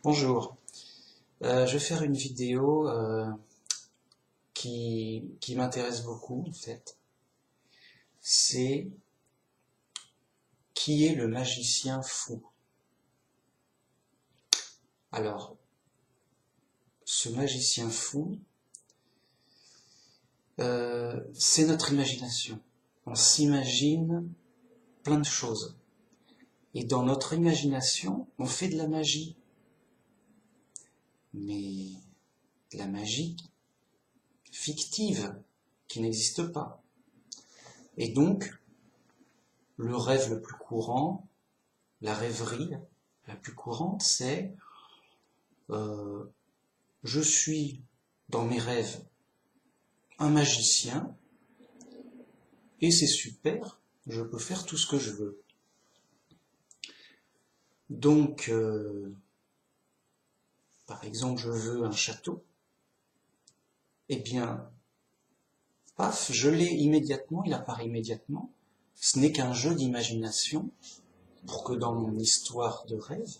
Bonjour, je vais faire une vidéo qui m'intéresse beaucoup en fait. C'est qui est le magicien fou? Alors, ce magicien fou, c'est notre imagination. On s'imagine plein de choses. Et dans notre imagination, on fait de la magie. Mais de la magie fictive, qui n'existe pas. Et donc, le rêve le plus courant, la rêverie la plus courante, c'est je suis dans mes rêves un magicien et c'est super, je peux faire tout ce que je veux. Donc, par exemple, je veux un château, eh bien, paf, je l'ai immédiatement, il apparaît immédiatement. Ce n'est qu'un jeu d'imagination pour que dans mon histoire de rêve,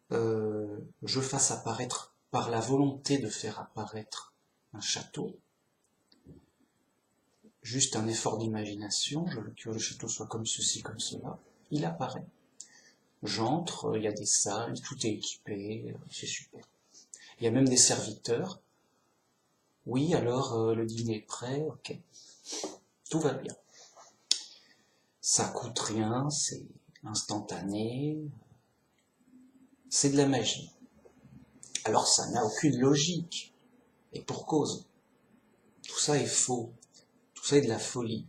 je fasse apparaître, par la volonté de faire apparaître un château, juste un effort d'imagination, je veux que le château soit comme ceci, comme cela, il apparaît. J'entre, il y a des salles, tout est équipé, c'est super. Il y a même des serviteurs. Oui, alors le dîner est prêt, ok. Tout va bien. Ça coûte rien, c'est instantané, c'est de la magie. Alors ça n'a aucune logique, et pour cause. Tout ça est faux, tout ça est de la folie.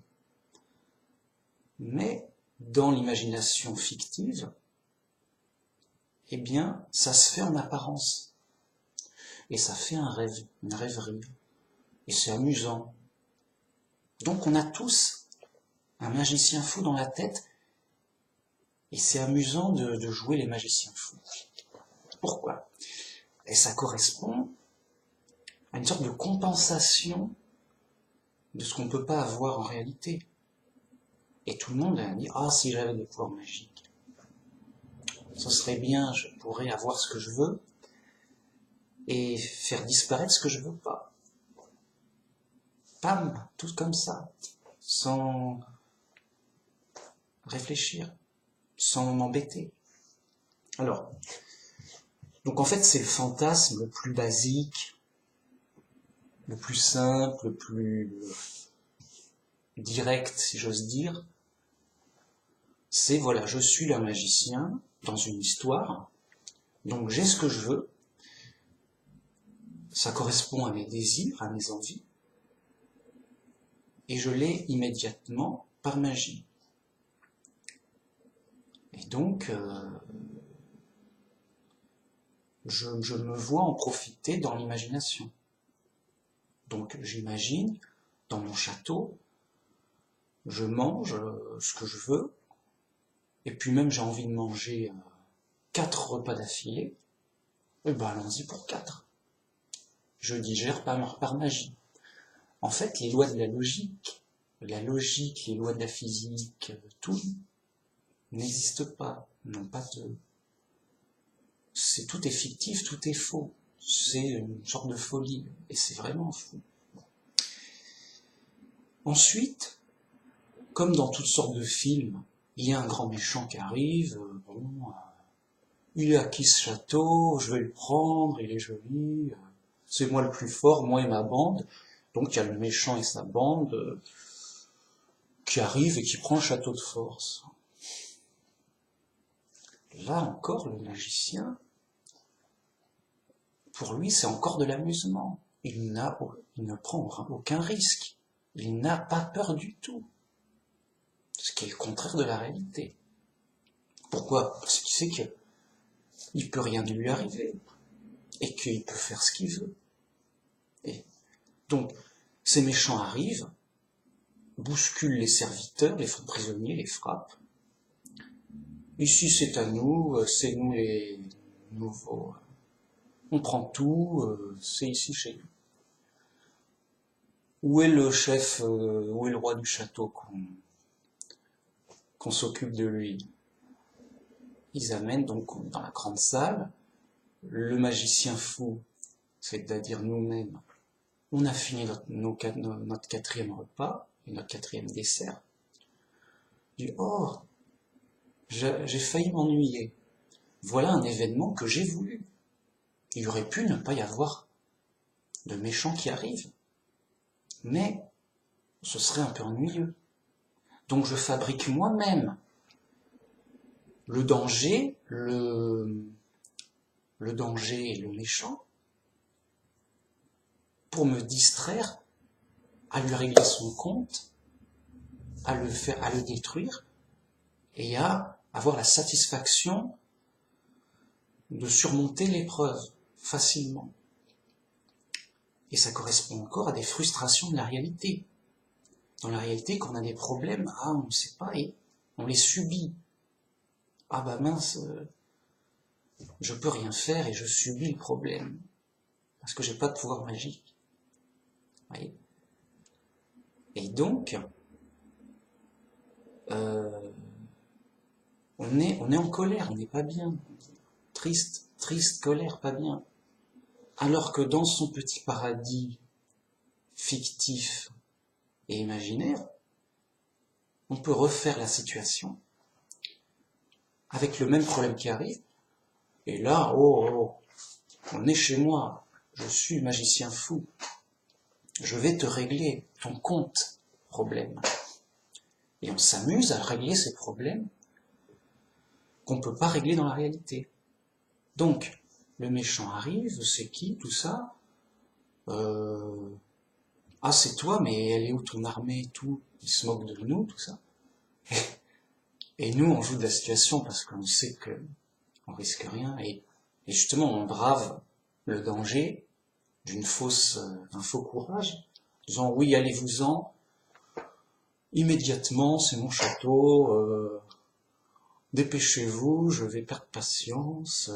Mais dans l'imagination fictive, eh bien, ça se fait en apparence. Et ça fait un rêve, une rêverie. Et c'est amusant. Donc on a tous un magicien fou dans la tête, et c'est amusant de jouer les magiciens fous. Pourquoi? Et ça correspond à une sorte de compensation de ce qu'on ne peut pas avoir en réalité. Et tout le monde a dit « Ah, si j'avais des pouvoirs magiques, ce serait bien, je pourrais avoir ce que je veux et faire disparaître ce que je veux pas. » Pam, tout comme ça, sans réfléchir, sans m'embêter. Alors, donc en fait c'est le fantasme le plus basique, le plus simple, le plus direct si j'ose dire. C'est voilà, je suis un magicien dans une histoire, donc j'ai ce que je veux, ça correspond à mes désirs, à mes envies, et je l'ai immédiatement par magie. Et donc, je me vois en profiter dans l'imagination. Donc j'imagine, dans mon château, je mange ce que je veux, et puis même j'ai envie de manger 4 repas d'affilée, et ben allons-y pour 4. Je digère par magie. En fait, les lois de la logique, les lois de la physique, tout n'existe pas, non pas de... tout est fictif, tout est faux. C'est une sorte de folie, et c'est vraiment fou. Ensuite, comme dans toutes sortes de films, il y a un grand méchant qui arrive, il est acquis ce château, je vais le prendre, il est joli, c'est moi le plus fort, moi et ma bande. Donc il y a le méchant et sa bande qui arrivent et qui prend le château de force. Là encore, le magicien, pour lui, c'est encore de l'amusement. Il ne prend aucun risque. Il n'a pas peur du tout. Ce qui est le contraire de la réalité. Pourquoi? Parce qu'il sait qu'il ne peut rien lui arriver. Et qu'il peut faire ce qu'il veut. Et donc, ces méchants arrivent, bousculent les serviteurs, les font prisonniers, les frappent. Ici c'est à nous, c'est nous les nouveaux. On prend tout, c'est ici chez nous. Où est le chef, où est le roi du château qu'on s'occupe de lui? ils amènent donc dans la grande salle, le magicien fou, c'est-à-dire nous-mêmes, on a fini notre quatrième repas, et notre quatrième dessert, du oh, j'ai failli m'ennuyer. Voilà un événement que j'ai voulu. Il aurait pu ne pas y avoir de méchants qui arrivent, mais ce serait un peu ennuyeux. Donc je fabrique moi-même le danger, le danger et le méchant, pour me distraire, à lui régler son compte, à le détruire, et à avoir la satisfaction de surmonter l'épreuve facilement. Et ça correspond encore à des frustrations de la réalité. Dans la réalité, quand on a des problèmes, on ne sait pas, et on les subit. Ah bah mince, je peux rien faire et je subis le problème, parce que j'ai pas de pouvoir magique. Vous voyez ? Et donc, on est en colère, on n'est pas bien. Triste, colère, pas bien. Alors que dans son petit paradis fictif et imaginaire, on peut refaire la situation avec le même problème qui arrive. Et là, on est chez moi, je suis magicien fou. Je vais te régler ton compte problème. Et on s'amuse à régler ces problèmes qu'on ne peut pas régler dans la réalité. Donc, le méchant arrive, c'est qui, tout ça Ah, c'est toi, mais elle est où ton armée et tout? Il se moque de nous, tout ça. Et nous, on joue de la situation parce qu'on sait qu'on risque rien. Et justement, on brave le danger d'un faux courage, disant oui, allez-vous-en, immédiatement, c'est mon château, dépêchez-vous, je vais perdre patience.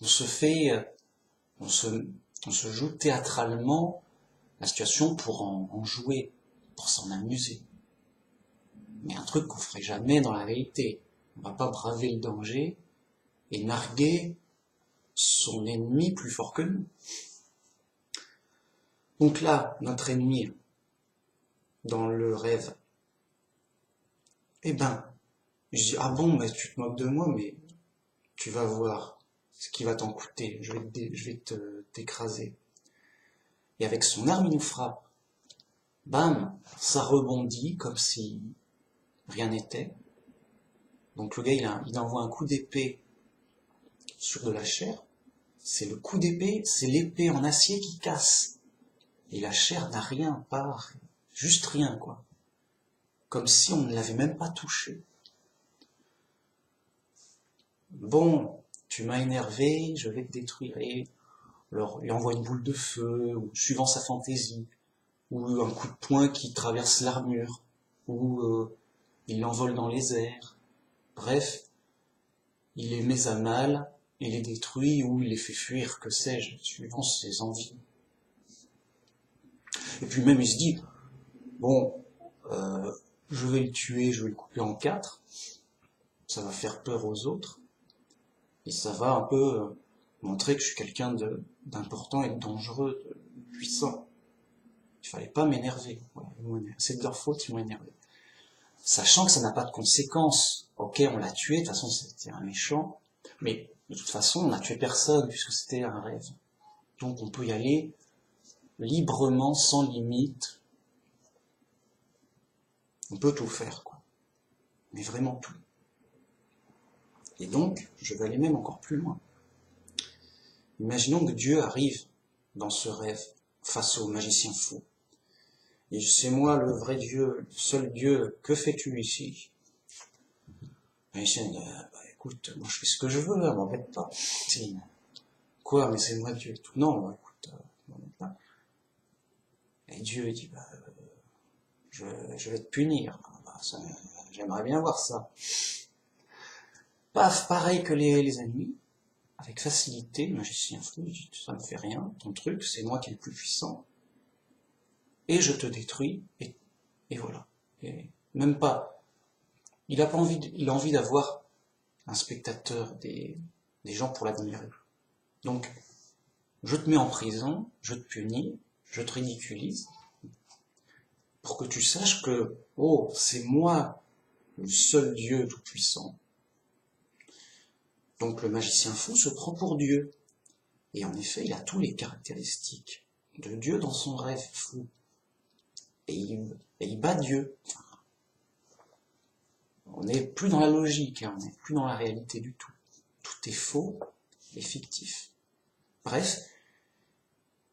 On se joue théâtralement la situation pour en jouer, pour s'en amuser. Mais un truc qu'on ferait jamais dans la réalité. On va pas braver le danger et narguer son ennemi plus fort que nous. Donc là, notre ennemi, dans le rêve, je dis, ah bon, mais tu te moques de moi, mais tu vas voir ce qui va t'en coûter, je vais t'écraser. Et avec son arme, il nous frappe. Bam, ça rebondit comme si rien n'était. Donc le gars, il envoie un coup d'épée sur de la chair. C'est le coup d'épée, c'est l'épée en acier qui casse. Et la chair n'a rien, juste rien, quoi. Comme si on ne l'avait même pas touché. Bon, tu m'as énervé, je vais te détruire. Et alors, il envoie une boule de feu, ou suivant sa fantaisie, ou un coup de poing qui traverse l'armure, ou il l'envole dans les airs. Bref, il les met à mal, il les détruit, ou il les fait fuir, que sais-je, suivant ses envies. Et puis même il se dit, bon, je vais le tuer, je vais le couper en 4, ça va faire peur aux autres, et ça va un peu montrer que je suis quelqu'un d'important et de dangereux, de puissant. Il fallait pas m'énerver. Voilà, c'est de leur faute, ils m'ont énervé. Sachant que ça n'a pas de conséquences. Ok, on l'a tué, de toute façon c'était un méchant, mais de toute façon on n'a tué personne puisque c'était un rêve. Donc on peut y aller librement, sans limite. On peut tout faire, quoi. Mais vraiment tout. Et donc, je vais aller même encore plus loin. Imaginons que Dieu arrive dans ce rêve face au magicien fou. Et c'est moi le vrai Dieu, le seul Dieu, que fais-tu ici? Le magicien dit, écoute, moi je fais ce que je veux, m'embête pas. Quoi, mais c'est moi Dieu et tout. Non, écoute, m'embête pas. Et Dieu dit, je vais te punir. J'aimerais bien voir ça. Paf, pareil que les ennemis, avec facilité, le magicien fou dit, ça me fait rien, ton truc, c'est moi qui est le plus puissant. Et je te détruis, et voilà. Et même pas. Il a envie d'avoir un spectateur, des gens pour l'admirer. Donc, je te mets en prison, je te punis, je te ridiculise, pour que tu saches que, oh, c'est moi, le seul Dieu tout-puissant. Donc le magicien fou se prend pour Dieu. Et en effet, il a toutes les caractéristiques de Dieu dans son rêve fou. Et il bat Dieu. On n'est plus dans la logique, hein, on n'est plus dans la réalité du tout. Tout est faux et fictif. Bref,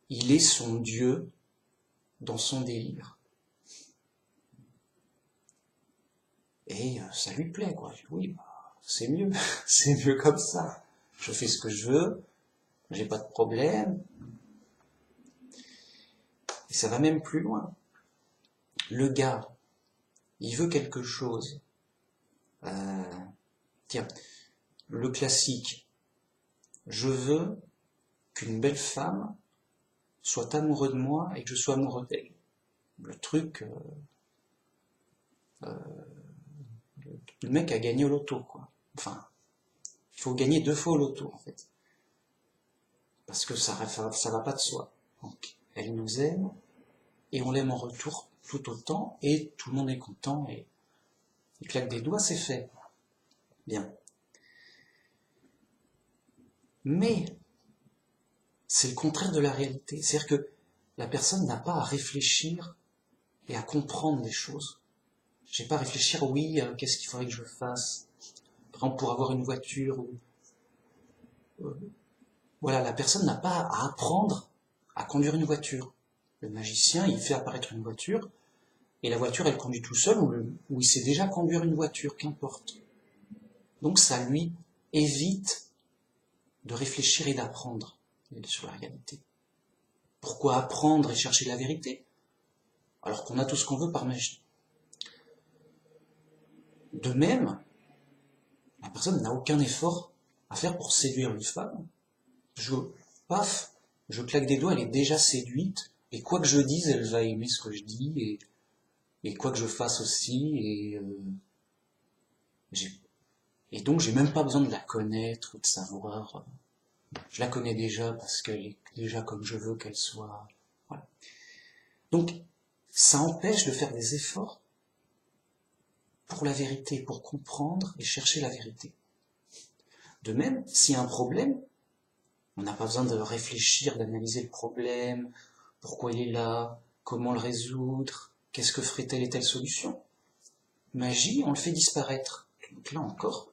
il est son Dieu dans son délire. Et ça lui plaît, quoi. Oui, bah, c'est mieux, c'est mieux comme ça. Je fais ce que je veux, j'ai pas de problème. Et ça va même plus loin. Le gars, il veut quelque chose. Tiens, le classique. Je veux qu'une belle femme soit amoureuse de moi et que je sois amoureux d'elle. Le truc, le mec a gagné au loto, quoi. Enfin, il faut gagner 2 fois au loto, en fait. Parce que ça va pas de soi. Donc, elle nous aime, et on l'aime en retour tout autant, et tout le monde est content, et il claque des doigts, c'est fait. Bien. Mais, c'est le contraire de la réalité. C'est-à-dire que la personne n'a pas à réfléchir et à comprendre des choses. J'ai pas à réfléchir, oui, qu'est-ce qu'il faudrait que je fasse? Par exemple, pour avoir une voiture, ou... voilà, la personne n'a pas à apprendre à conduire une voiture. Le magicien, il fait apparaître une voiture, et la voiture, elle conduit tout seul, ou il sait déjà conduire une voiture, qu'importe. Donc ça lui évite de réfléchir et d'apprendre sur la réalité. Pourquoi apprendre et chercher la vérité, alors qu'on a tout ce qu'on veut par magie? De même, la personne n'a aucun effort à faire pour séduire une femme. Je claque des doigts, elle est déjà séduite, et quoi que je dise, elle va aimer ce que je dis, et quoi que je fasse aussi, et donc j'ai même pas besoin de la connaître ou de savoir. Je la connais déjà parce qu'elle est déjà comme je veux qu'elle soit. Voilà. Donc, ça empêche de faire des efforts pour la vérité, pour comprendre et chercher la vérité. De même, s'il y a un problème, on n'a pas besoin de réfléchir, d'analyser le problème, pourquoi il est là, comment le résoudre, qu'est-ce que ferait telle et telle solution. Magie, on le fait disparaître. Donc là encore,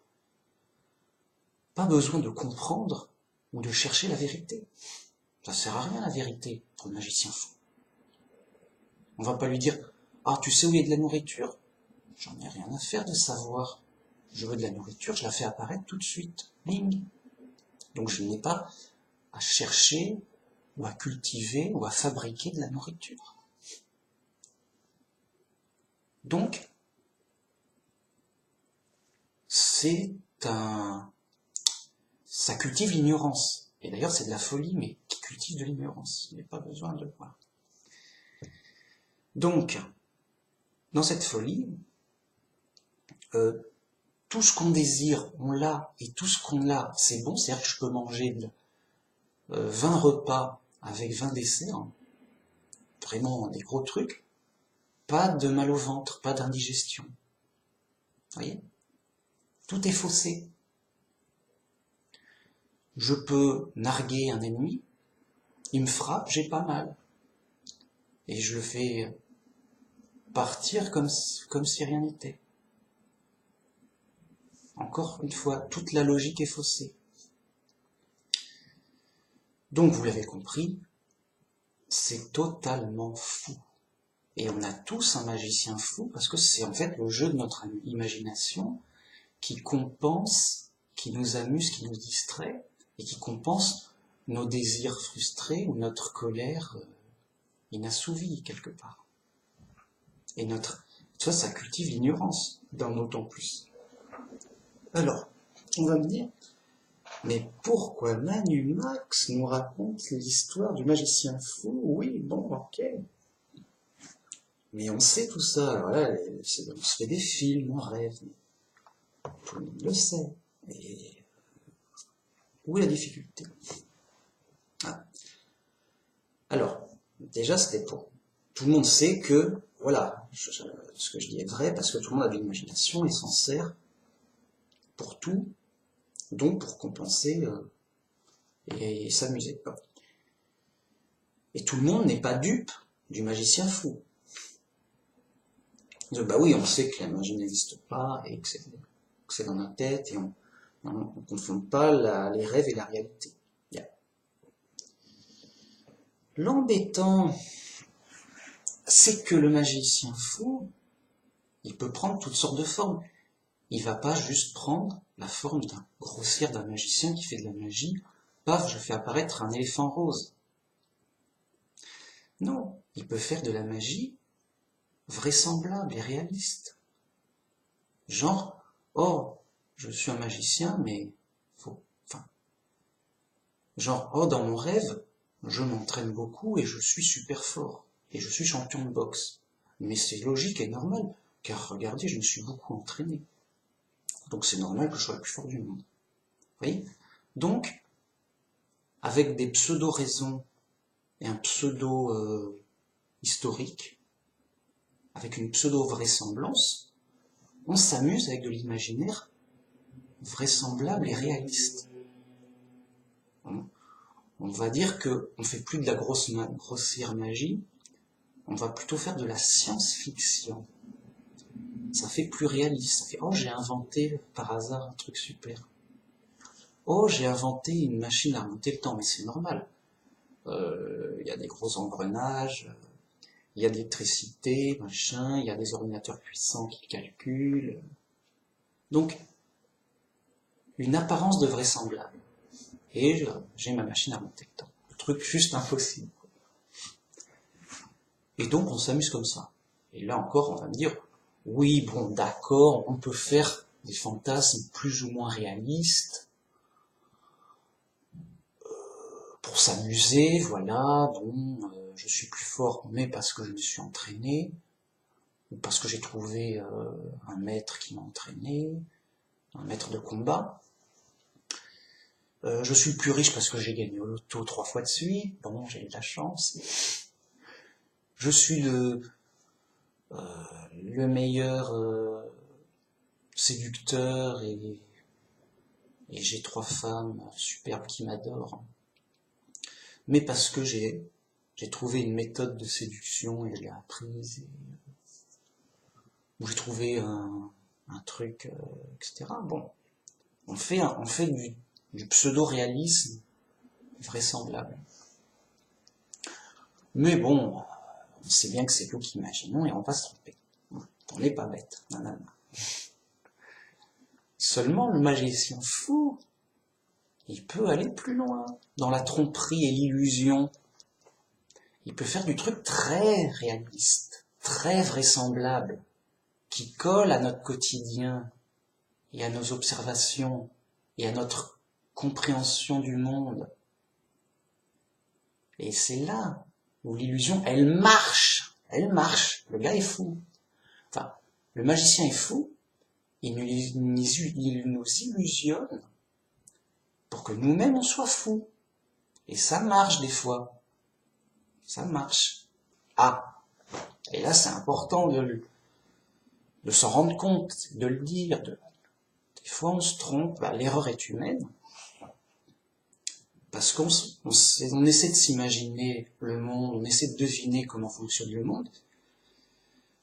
pas besoin de comprendre ou de chercher la vérité. Ça sert à rien la vérité pour le magicien fou. On va pas lui dire « Ah, tu sais où il y a de la nourriture ?» J'en ai rien à faire de savoir. Je veux de la nourriture, je la fais apparaître tout de suite. Bing. Donc je n'ai pas à chercher ou à cultiver ou à fabriquer de la nourriture. Donc, ça cultive l'ignorance. Et d'ailleurs, c'est de la folie, mais qui cultive de l'ignorance. Il n'y a pas besoin de le voir. Donc, dans cette folie, tout ce qu'on désire, on l'a, et tout ce qu'on a, c'est bon. C'est-à-dire que je peux manger 20 repas avec 20 desserts, vraiment des gros trucs, pas de mal au ventre, pas d'indigestion. Vous voyez ? Tout est faussé. Je peux narguer un ennemi, il me frappe, j'ai pas mal. Et je le fais partir comme si rien n'était. Encore une fois, toute la logique est faussée. Donc, vous l'avez compris, c'est totalement fou. Et on a tous un magicien fou, parce que c'est en fait le jeu de notre imagination qui compense, qui nous amuse, qui nous distrait, et qui compense nos désirs frustrés ou notre colère inassouvie quelque part. Et ça cultive l'ignorance, d'en autant plus. Alors, on va me dire, mais pourquoi Manu Max nous raconte l'histoire du magicien fou? Oui, bon, ok. Mais on sait tout ça, alors là, on se fait des films, on rêve. Tout le monde le sait. Et où est la difficulté? Ah. Alors, déjà, c'était pour... Tout le monde sait que, voilà, ce que je dis est vrai, parce que tout le monde a de l'imagination et s'en sert pour tout, donc pour compenser et s'amuser. Et tout le monde n'est pas dupe du magicien fou. Ils disent, bah oui, on sait que la magie n'existe pas, et que c'est dans notre tête, et on ne confond pas les rêves et la réalité. Yeah. L'embêtant, c'est que le magicien fou, il peut prendre toutes sortes de formes. Il va pas juste prendre la forme grossière d'un magicien qui fait de la magie. Paf, je fais apparaître un éléphant rose. Non, il peut faire de la magie vraisemblable et réaliste. Genre, oh, je suis un magicien, mais genre, oh, dans mon rêve, je m'entraîne beaucoup et je suis super fort. Et je suis champion de boxe. Mais c'est logique et normal, car regardez, je me suis beaucoup entraîné. Donc c'est normal que je sois le plus fort du monde. Vous voyez? Donc, avec des pseudo-raisons et un pseudo-historique, avec une pseudo-vraisemblance, on s'amuse avec de l'imaginaire vraisemblable et réaliste. On va dire que on fait plus de la grossière magie, on va plutôt faire de la science-fiction. Ça fait plus réaliste, ça fait « Oh, j'ai inventé par hasard un truc super. Oh, j'ai inventé une machine à remonter le temps, mais c'est normal. Il y a des gros engrenages, il y a de l'électricité, machin, il y a des ordinateurs puissants qui calculent. » Donc, une apparence de vraisemblable. Et j'ai ma machine à remonter le temps. Le truc juste impossible. Et donc, on s'amuse comme ça. Et là encore, on va me dire, oui, bon, d'accord, on peut faire des fantasmes plus ou moins réalistes pour s'amuser, voilà, bon, je suis plus fort, mais parce que je me suis entraîné, ou parce que j'ai trouvé un maître qui m'a entraîné, un maître de combat. Je suis le plus riche parce que j'ai gagné au loto 3 fois de suite, bon, j'ai eu de la chance. Je suis le meilleur séducteur et j'ai 3 femmes superbes qui m'adorent. Mais parce que j'ai trouvé une méthode de séduction et je l'ai apprise, ou j'ai trouvé un truc, etc. Bon, on fait du pseudo-réalisme vraisemblable. Mais bon, on sait bien que c'est nous qui imaginons et on va se tromper. On n'est pas bête. Nanana. Seulement, le magicien fou, il peut aller plus loin dans la tromperie et l'illusion. Il peut faire du truc très réaliste, très vraisemblable, qui colle à notre quotidien et à nos observations et à notre compréhension du monde. Et c'est là où l'illusion, elle marche. Le gars est fou. Enfin, le magicien est fou, il nous illusionne pour que nous-mêmes on soit fous. Et ça marche des fois. Ça marche. Ah, et là c'est important de s'en rendre compte, de le dire. Des fois on se trompe, l'erreur est humaine. Parce qu'on essaie de s'imaginer le monde, on essaie de deviner comment fonctionne le monde.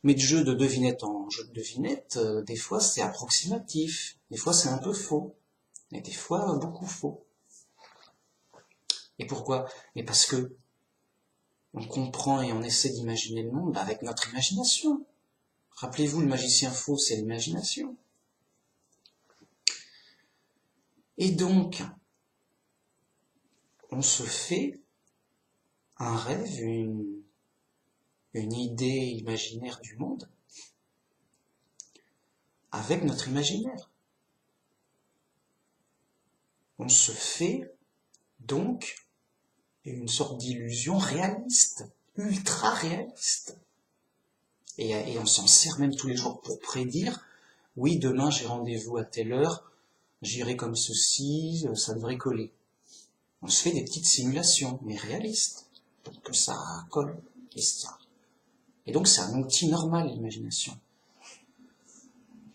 Mais de jeu de devinette en jeu de devinette, des fois c'est approximatif, des fois c'est un peu faux, et des fois beaucoup faux. Et pourquoi? Et parce que on comprend et on essaie d'imaginer le monde avec notre imagination. Rappelez-vous, le magicien faux, c'est l'imagination. Et donc, on se fait un rêve, une idée imaginaire du monde avec notre imaginaire. On se fait donc une sorte d'illusion réaliste, ultra réaliste. Et on s'en sert même tous les jours pour prédire, oui, demain j'ai rendez-vous à telle heure, j'irai comme ceci, ça devrait coller. On se fait des petites simulations, mais réalistes, pour que ça colle, et ça. Et donc c'est un outil normal, l'imagination.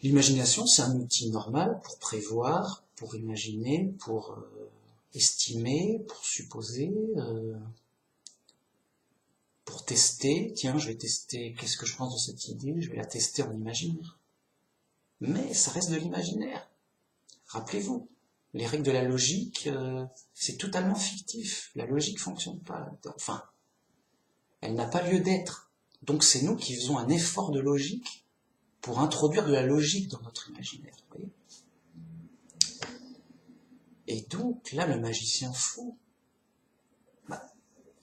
L'imagination, c'est un outil normal pour prévoir, pour imaginer, pour estimer, pour supposer, pour tester. Tiens, je vais tester, qu'est-ce que je pense de cette idée, je vais la tester en imaginaire. Mais ça reste de l'imaginaire. Rappelez-vous, les règles de la logique, c'est totalement fictif. La logique fonctionne pas. Enfin, elle n'a pas lieu d'être. Donc c'est nous qui faisons un effort de logique pour introduire de la logique dans notre imaginaire. Vous voyez ? Et donc là, le magicien fou,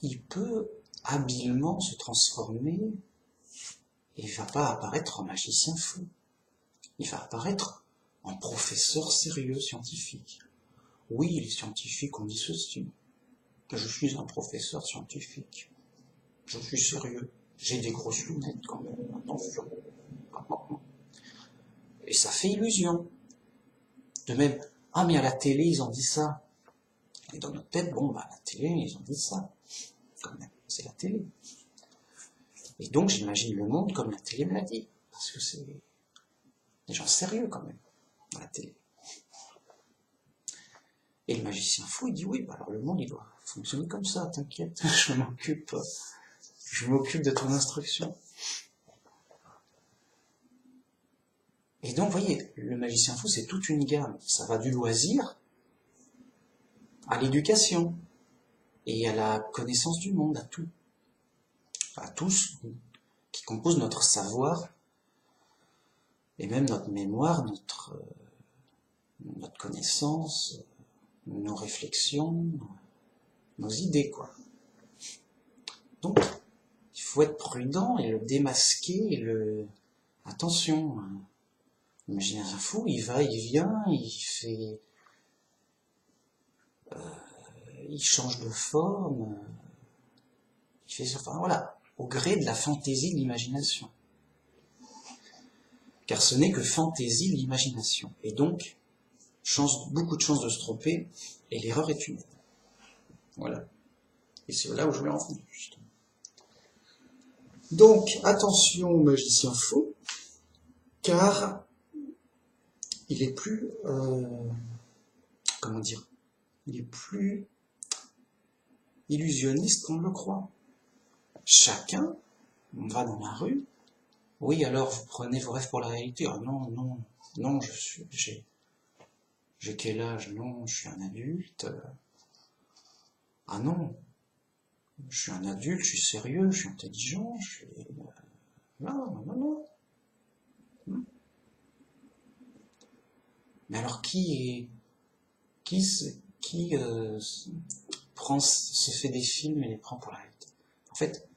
il peut habilement se transformer et il va pas apparaître en magicien fou. Il va apparaître en professeur sérieux scientifique. Oui, les scientifiques ont dit ceci. Je suis un professeur scientifique. Je suis sérieux. J'ai des grosses lunettes quand même, attention. Et ça fait illusion. De même, ah mais à la télé ils ont dit ça. Et dans notre tête, bon bah à la télé ils ont dit ça. Quand même, c'est la télé. Et donc j'imagine le monde comme la télé me l'a dit. Parce que c'est des gens sérieux quand même, à la télé. Et le magicien fou, il dit oui, bah alors le monde il doit fonctionner comme ça, t'inquiète, je m'occupe de ton instruction. Et donc, vous voyez, le magicien fou, c'est toute une gamme. Ça va du loisir à l'éducation et à la connaissance du monde, à tout. À tous qui composent notre savoir et même notre mémoire, notre connaissance, nos réflexions, nos idées, quoi. Donc, il faut être prudent et le démasquer et le... Attention, le magicien fou, il va, il vient, il fait... il change de forme, il fait... Enfin, voilà, au gré de la fantaisie de l'imagination. Car ce n'est que fantaisie l'imagination. Et donc, beaucoup de chances de se tromper, et l'erreur est humaine. Voilà. Et c'est là où je voulais en venir, justement. Donc, attention au magicien fou, car il est plus... comment dire ? Il est plus illusionniste qu'on le croit. Chacun, on va dans la rue, oui, alors vous prenez vos rêves pour la réalité. Ah non, j'ai quel âge? Non, je suis un adulte. Ah non, je suis un adulte, je suis sérieux, je suis intelligent, je suis... Non. Mais alors qui se fait des films et les prend pour la réalité? En fait,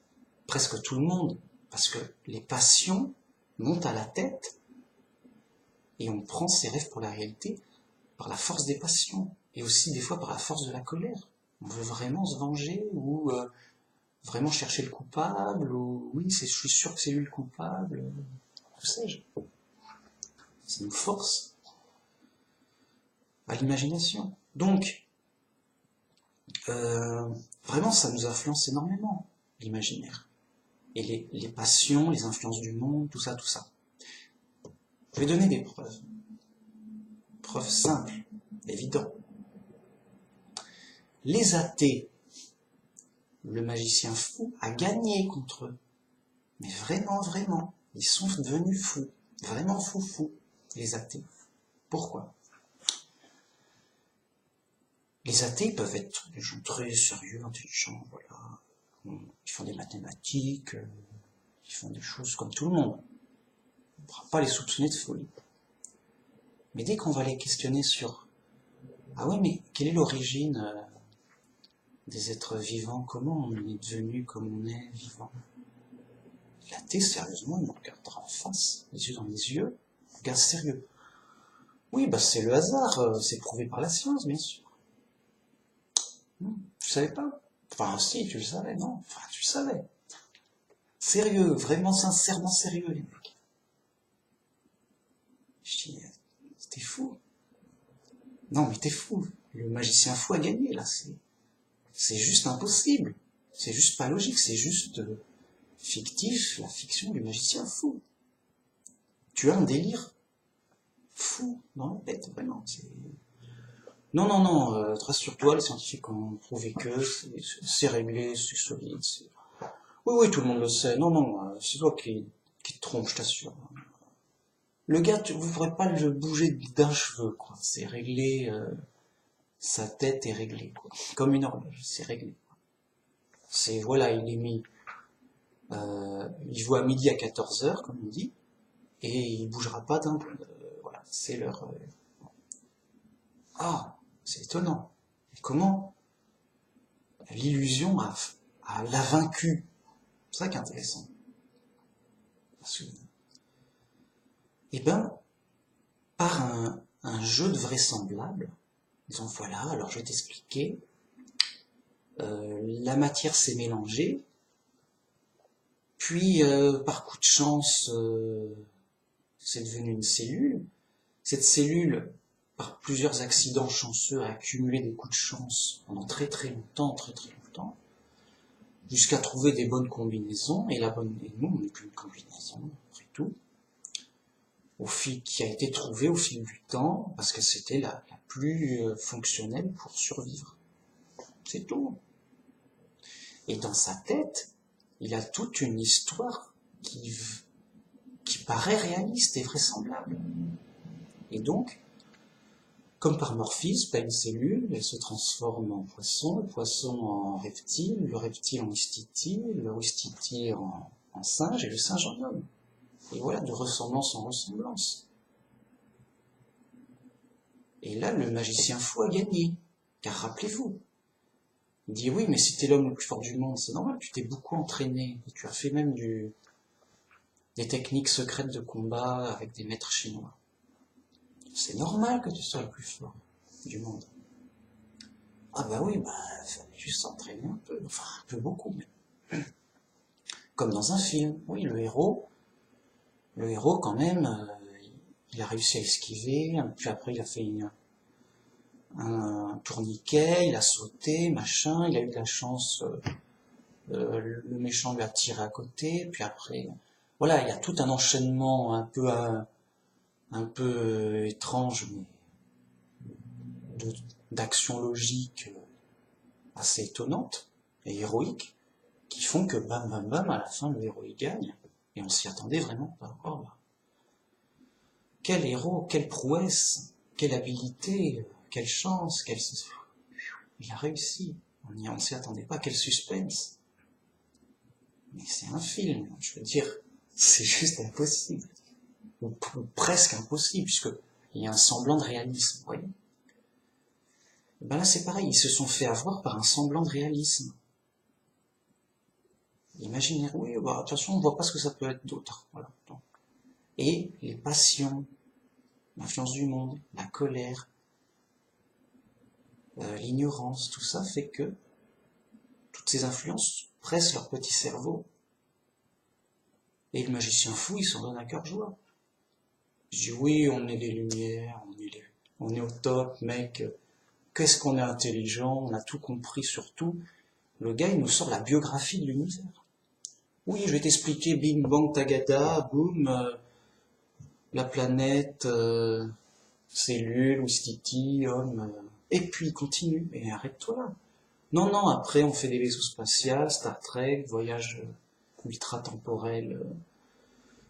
presque tout le monde, parce que les passions montent à la tête et on prend ses rêves pour la réalité par la force des passions et aussi des fois par la force de la colère. On veut vraiment se venger ou vraiment chercher le coupable ou oui, je suis sûr que c'est lui le coupable, que sais-je. C'est une force à l'imagination. Donc, vraiment, ça nous influence énormément, l'imaginaire. Et les passions, les influences du monde, tout ça. Je vais donner des preuves. Preuves simples, évidentes. Les athées, le magicien fou a gagné contre eux. Mais vraiment, ils sont devenus fous. Vraiment fous, les athées. Pourquoi ? Les athées peuvent être des gens très sérieux, intelligents, voilà. Ils font des mathématiques, ils font des choses comme tout le monde. On ne pourra pas les soupçonner de folie. Mais dès qu'on va les questionner sur « Ah oui, mais quelle est l'origine des êtres vivants? Comment on est devenu comme on est vivant ?» L'athée, sérieusement, il me regardera en face, les yeux dans les yeux, regarde sérieux. Oui, bah c'est le hasard, c'est prouvé par la science, bien sûr. Tu savais pas? Enfin, si, tu le savais, non? Enfin, tu le savais. Sérieux, vraiment sincèrement sérieux, les mecs. Je dis, c'était fou. Non, mais t'es fou. Le magicien fou a gagné, là. C'est juste impossible. C'est juste pas logique. C'est juste fictif, la fiction du magicien fou. Tu as un délire fou dans la tête, vraiment. Non, non, non, rassure-toi, les scientifiques ont prouvé que c'est réglé, c'est solide. Oui, oui, tout le monde le sait. Non, non, c'est toi qui te trompes, je t'assure. Le gars, vous ne pourrez pas le bouger d'un cheveu, quoi. C'est réglé, sa tête est réglée, quoi. Comme une horloge, c'est réglé. Voilà, il est mis, il voit à midi à 14h, comme on dit, et il bougera pas d'un, voilà, c'est leur, ah, c'est étonnant. Et comment l'illusion l'a vaincu? C'est ça qui est intéressant. Parce que, eh ben, par un jeu de vraisemblable, disons voilà, alors je vais t'expliquer, la matière s'est mélangée, puis par coup de chance, c'est devenu une cellule. Cette cellule, par plusieurs accidents chanceux, a accumulé des coups de chance pendant très très longtemps, jusqu'à trouver des bonnes combinaisons, et nous, on n'est qu'une combinaison, après tout, qui a été trouvée au fil du temps, parce que c'était la plus fonctionnelle pour survivre. C'est tout. Et dans sa tête, il a toute une histoire qui paraît réaliste et vraisemblable. Et donc, comme par morphisme, une cellule, elle se transforme en poisson, le poisson en reptile, le reptile en ouistiti, le ouistiti en singe, et le singe en homme. Et voilà, de ressemblance en ressemblance. Et là, le magicien fou a gagné. Car rappelez-vous, il dit oui, mais si t'es l'homme le plus fort du monde, c'est normal, tu t'es beaucoup entraîné. Et tu as fait même des techniques secrètes de combat avec des maîtres chinois. C'est normal que tu sois le plus fort du monde. Ah bah oui, fallait juste s'entraîner un peu, enfin un peu beaucoup même. Comme dans un film, oui, le héros quand même, il a réussi à esquiver, puis après il a fait un tourniquet, il a sauté, machin, il a eu de la chance, le méchant lui a tiré à côté, puis après, voilà, il y a tout un enchaînement un peu étrange, mais d'actions logiques assez étonnantes et héroïques, qui font que bam bam bam, à la fin le héros il gagne, et on s'y attendait vraiment pas. Oh là. Quel héros, quelle prouesse, quelle habileté, quelle chance, il a réussi, on s'y attendait pas, quel suspense. Mais c'est un film, je veux dire, c'est juste impossible, ou presque impossible, puisqu'il y a un semblant de réalisme, vous voyez. Ben là c'est pareil, ils se sont fait avoir par un semblant de réalisme. L'imaginaire, oui, de toute façon on voit pas ce que ça peut être d'autre. Voilà. Et les passions, l'influence du monde, la colère, l'ignorance, tout ça fait que toutes ces influences pressent leur petit cerveau. Et le magicien fou, il s'en donne à cœur joie. Je dis oui, on est des lumières, on est au top, mec. Qu'est-ce qu'on est intelligent, on a tout compris sur tout. Le gars, il nous sort la biographie de l'univers. Oui, je vais t'expliquer, bing bang tagada, boum, la planète, cellule, ouistiti, homme, et puis continue, et arrête-toi là. Non, non, après on fait des vaisseaux spatials, Star Trek, voyage ultra-temporel,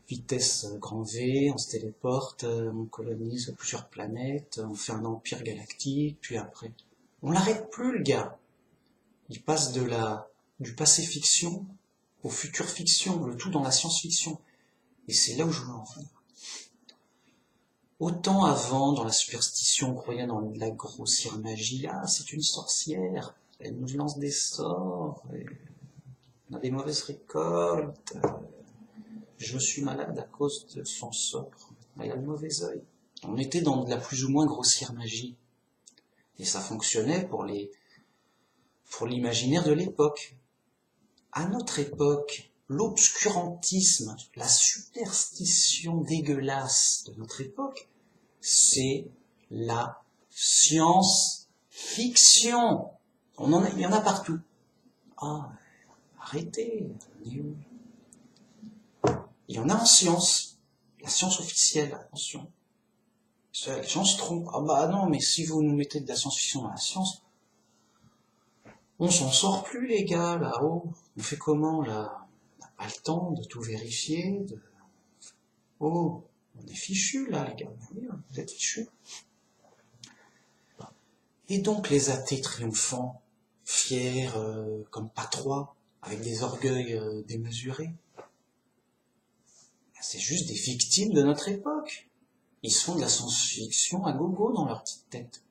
vitesse grand V, on se téléporte, on colonise plusieurs planètes, on fait un empire galactique, puis après... On l'arrête plus, le gars. Il passe du passé fiction au futur fiction, le tout dans la science-fiction. Et c'est là où je veux en venir. Autant avant, dans la superstition, on croyait dans la grossière magie, ah, c'est une sorcière, elle nous lance des sorts, on a des mauvaises récoltes, je suis malade à cause de son sort, elle a le mauvais œil. On était dans de la plus ou moins grossière magie. Et ça fonctionnait pour l'imaginaire de l'époque. À notre époque, l'obscurantisme, la superstition dégueulasse de notre époque, c'est la science-fiction. Il y en a partout. Ah, arrêtez. Il y en a en science. La science officielle, attention. Les gens se trompent. Ah bah non, mais si vous nous mettez de la science-fiction dans la science, on s'en sort plus, les gars, là-haut. On fait comment, là? On n'a pas le temps de tout vérifier. Oh, on est fichus, là, les gars. Oui, vous êtes fichus. Et donc, les athées triomphants, fiers comme pas trois, avec des orgueils démesurés, c'est juste des victimes de notre époque. Ils se font de la science-fiction à gogo dans leur petite tête.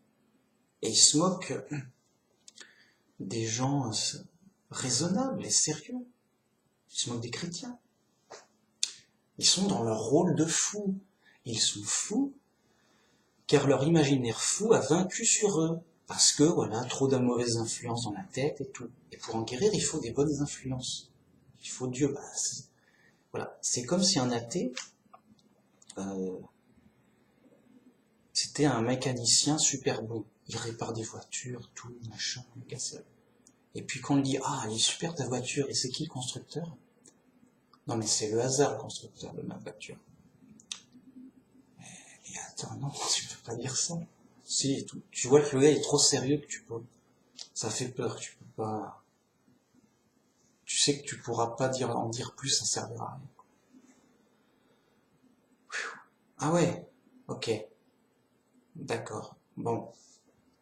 Et ils se moquent des gens raisonnables et sérieux. Ils se moquent des chrétiens. Ils sont dans leur rôle de fous. Ils sont fous car leur imaginaire fou a vaincu sur eux. Parce que, voilà, trop de mauvaises influences dans la tête et tout. Et pour en guérir, il faut des bonnes influences. Il faut Dieu. Voilà. C'est comme si un athée, c'était un mécanicien super bon. Il répare des voitures, tout, machin, et puis quand on dit, ah, elle est super ta voiture, et c'est qui le constructeur? Non mais c'est le hasard le constructeur de ma voiture. Mais attends, non, tu peux pas dire ça. Si, tout. Tu vois que le gars est trop sérieux que tu peux. Ça fait peur, tu peux pas. Tu sais que tu pourras pas en dire plus, ça servira à rien. Ah ouais, ok. D'accord. Bon.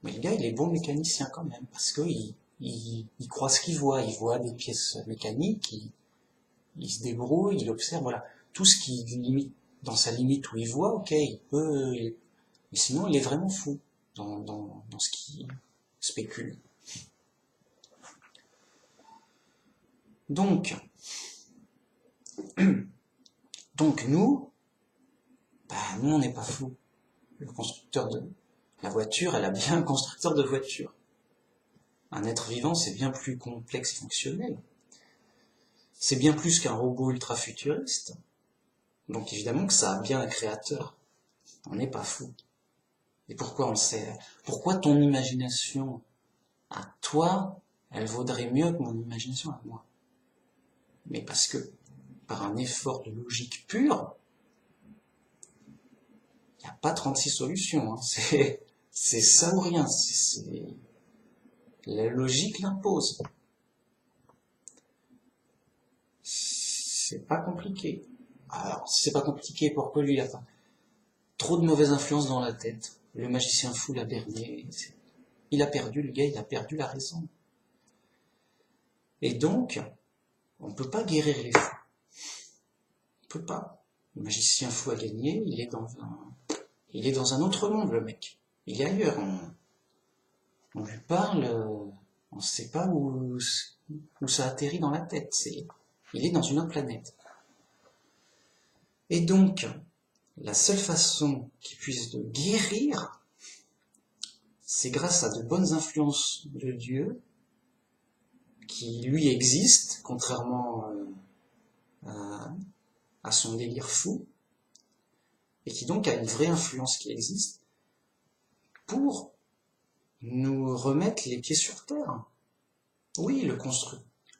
Mais le gars, il est bon mécanicien quand même, parce que il croit ce qu'il voit. Il voit des pièces mécaniques, il se débrouille, il observe, voilà. Tout ce qui limite, dans sa limite où il voit, ok, il peut, mais sinon il est vraiment fou dans ce qu'il spécule. Donc nous on n'est pas fous. Le constructeur de la voiture, elle a bien un constructeur de voiture. Un être vivant, c'est bien plus complexe et fonctionnel. C'est bien plus qu'un robot ultra futuriste. Donc évidemment que ça a bien un créateur. On n'est pas fou. Et pourquoi on le sait? Pourquoi ton imagination à toi, elle vaudrait mieux que mon imagination à moi? Mais parce que, par un effort de logique pure, il n'y a pas 36 solutions. Hein. C'est ça ou rien. La logique l'impose. C'est pas compliqué. Alors, si c'est pas compliqué, pourquoi lui il a pas trop de mauvaises influences dans la tête? Le magicien fou l'a berné. Il a perdu, le gars, il a perdu la raison. Et donc, on peut pas guérir les fous. On peut pas. Le magicien fou a gagné, il est dans un autre monde, le mec. Il est ailleurs. On lui parle, on ne sait pas où ça atterrit dans la tête. Il est dans une autre planète. Et donc, la seule façon qu'il puisse de guérir, c'est grâce à de bonnes influences de Dieu, qui lui existe, contrairement à son délire fou, et qui donc a une vraie influence qui existe, pour nous remettre les pieds sur terre. Oui,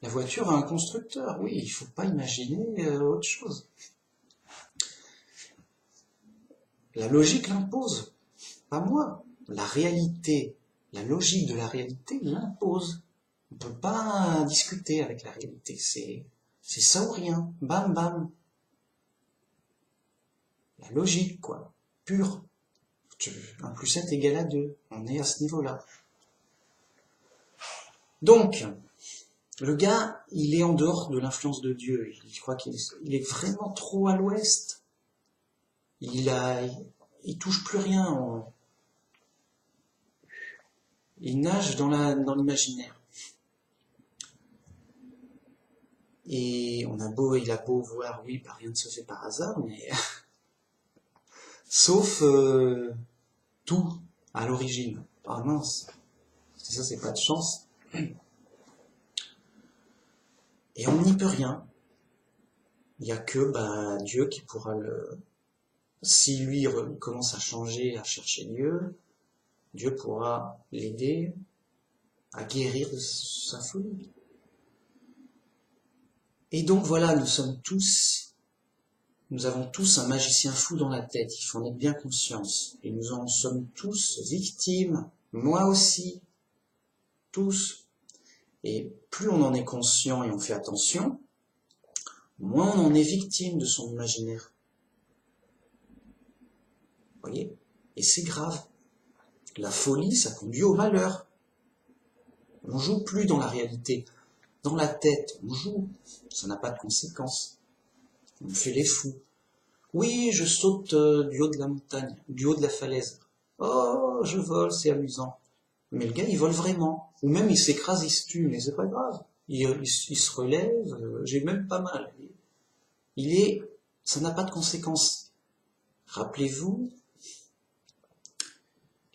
la voiture a un constructeur, oui, il ne faut pas imaginer autre chose. La logique l'impose, pas moi. La réalité, la logique de la réalité l'impose. On ne peut pas discuter avec la réalité, c'est ça ou rien, bam bam. La logique, quoi, pure. 1 plus 7 égale à 2, on est à ce niveau-là. Donc, le gars, il est en dehors de l'influence de Dieu, il croit qu'il est vraiment trop à l'ouest. Il touche plus rien, il nage dans l'imaginaire. Et il a beau voir, oui, rien ne se fait par hasard, mais sauf tout à l'origine. Ah mince, ça c'est pas de chance. Et on n'y peut rien. Il n'y a que Dieu qui pourra si lui commence à changer, à chercher Dieu, Dieu pourra l'aider à guérir de sa folie. Et donc voilà, nous avons tous un magicien fou dans la tête, il faut en être bien conscience. Et nous en sommes tous victimes, moi aussi, tous. Et plus on en est conscient et on fait attention, moins on en est victime de son imaginaire. Vous voyez? Et c'est grave. La folie, ça conduit au malheur. On joue plus dans la réalité. Dans la tête, on joue. Ça n'a pas de conséquences. On fait les fous. Oui, je saute du haut de la montagne, du haut de la falaise. Oh, je vole, c'est amusant. Mais le gars, il vole vraiment. Ou même, il s'écrase, il se tue, mais c'est pas grave. Il se relève, j'ai même pas mal. Ça n'a pas de conséquences. Rappelez-vous,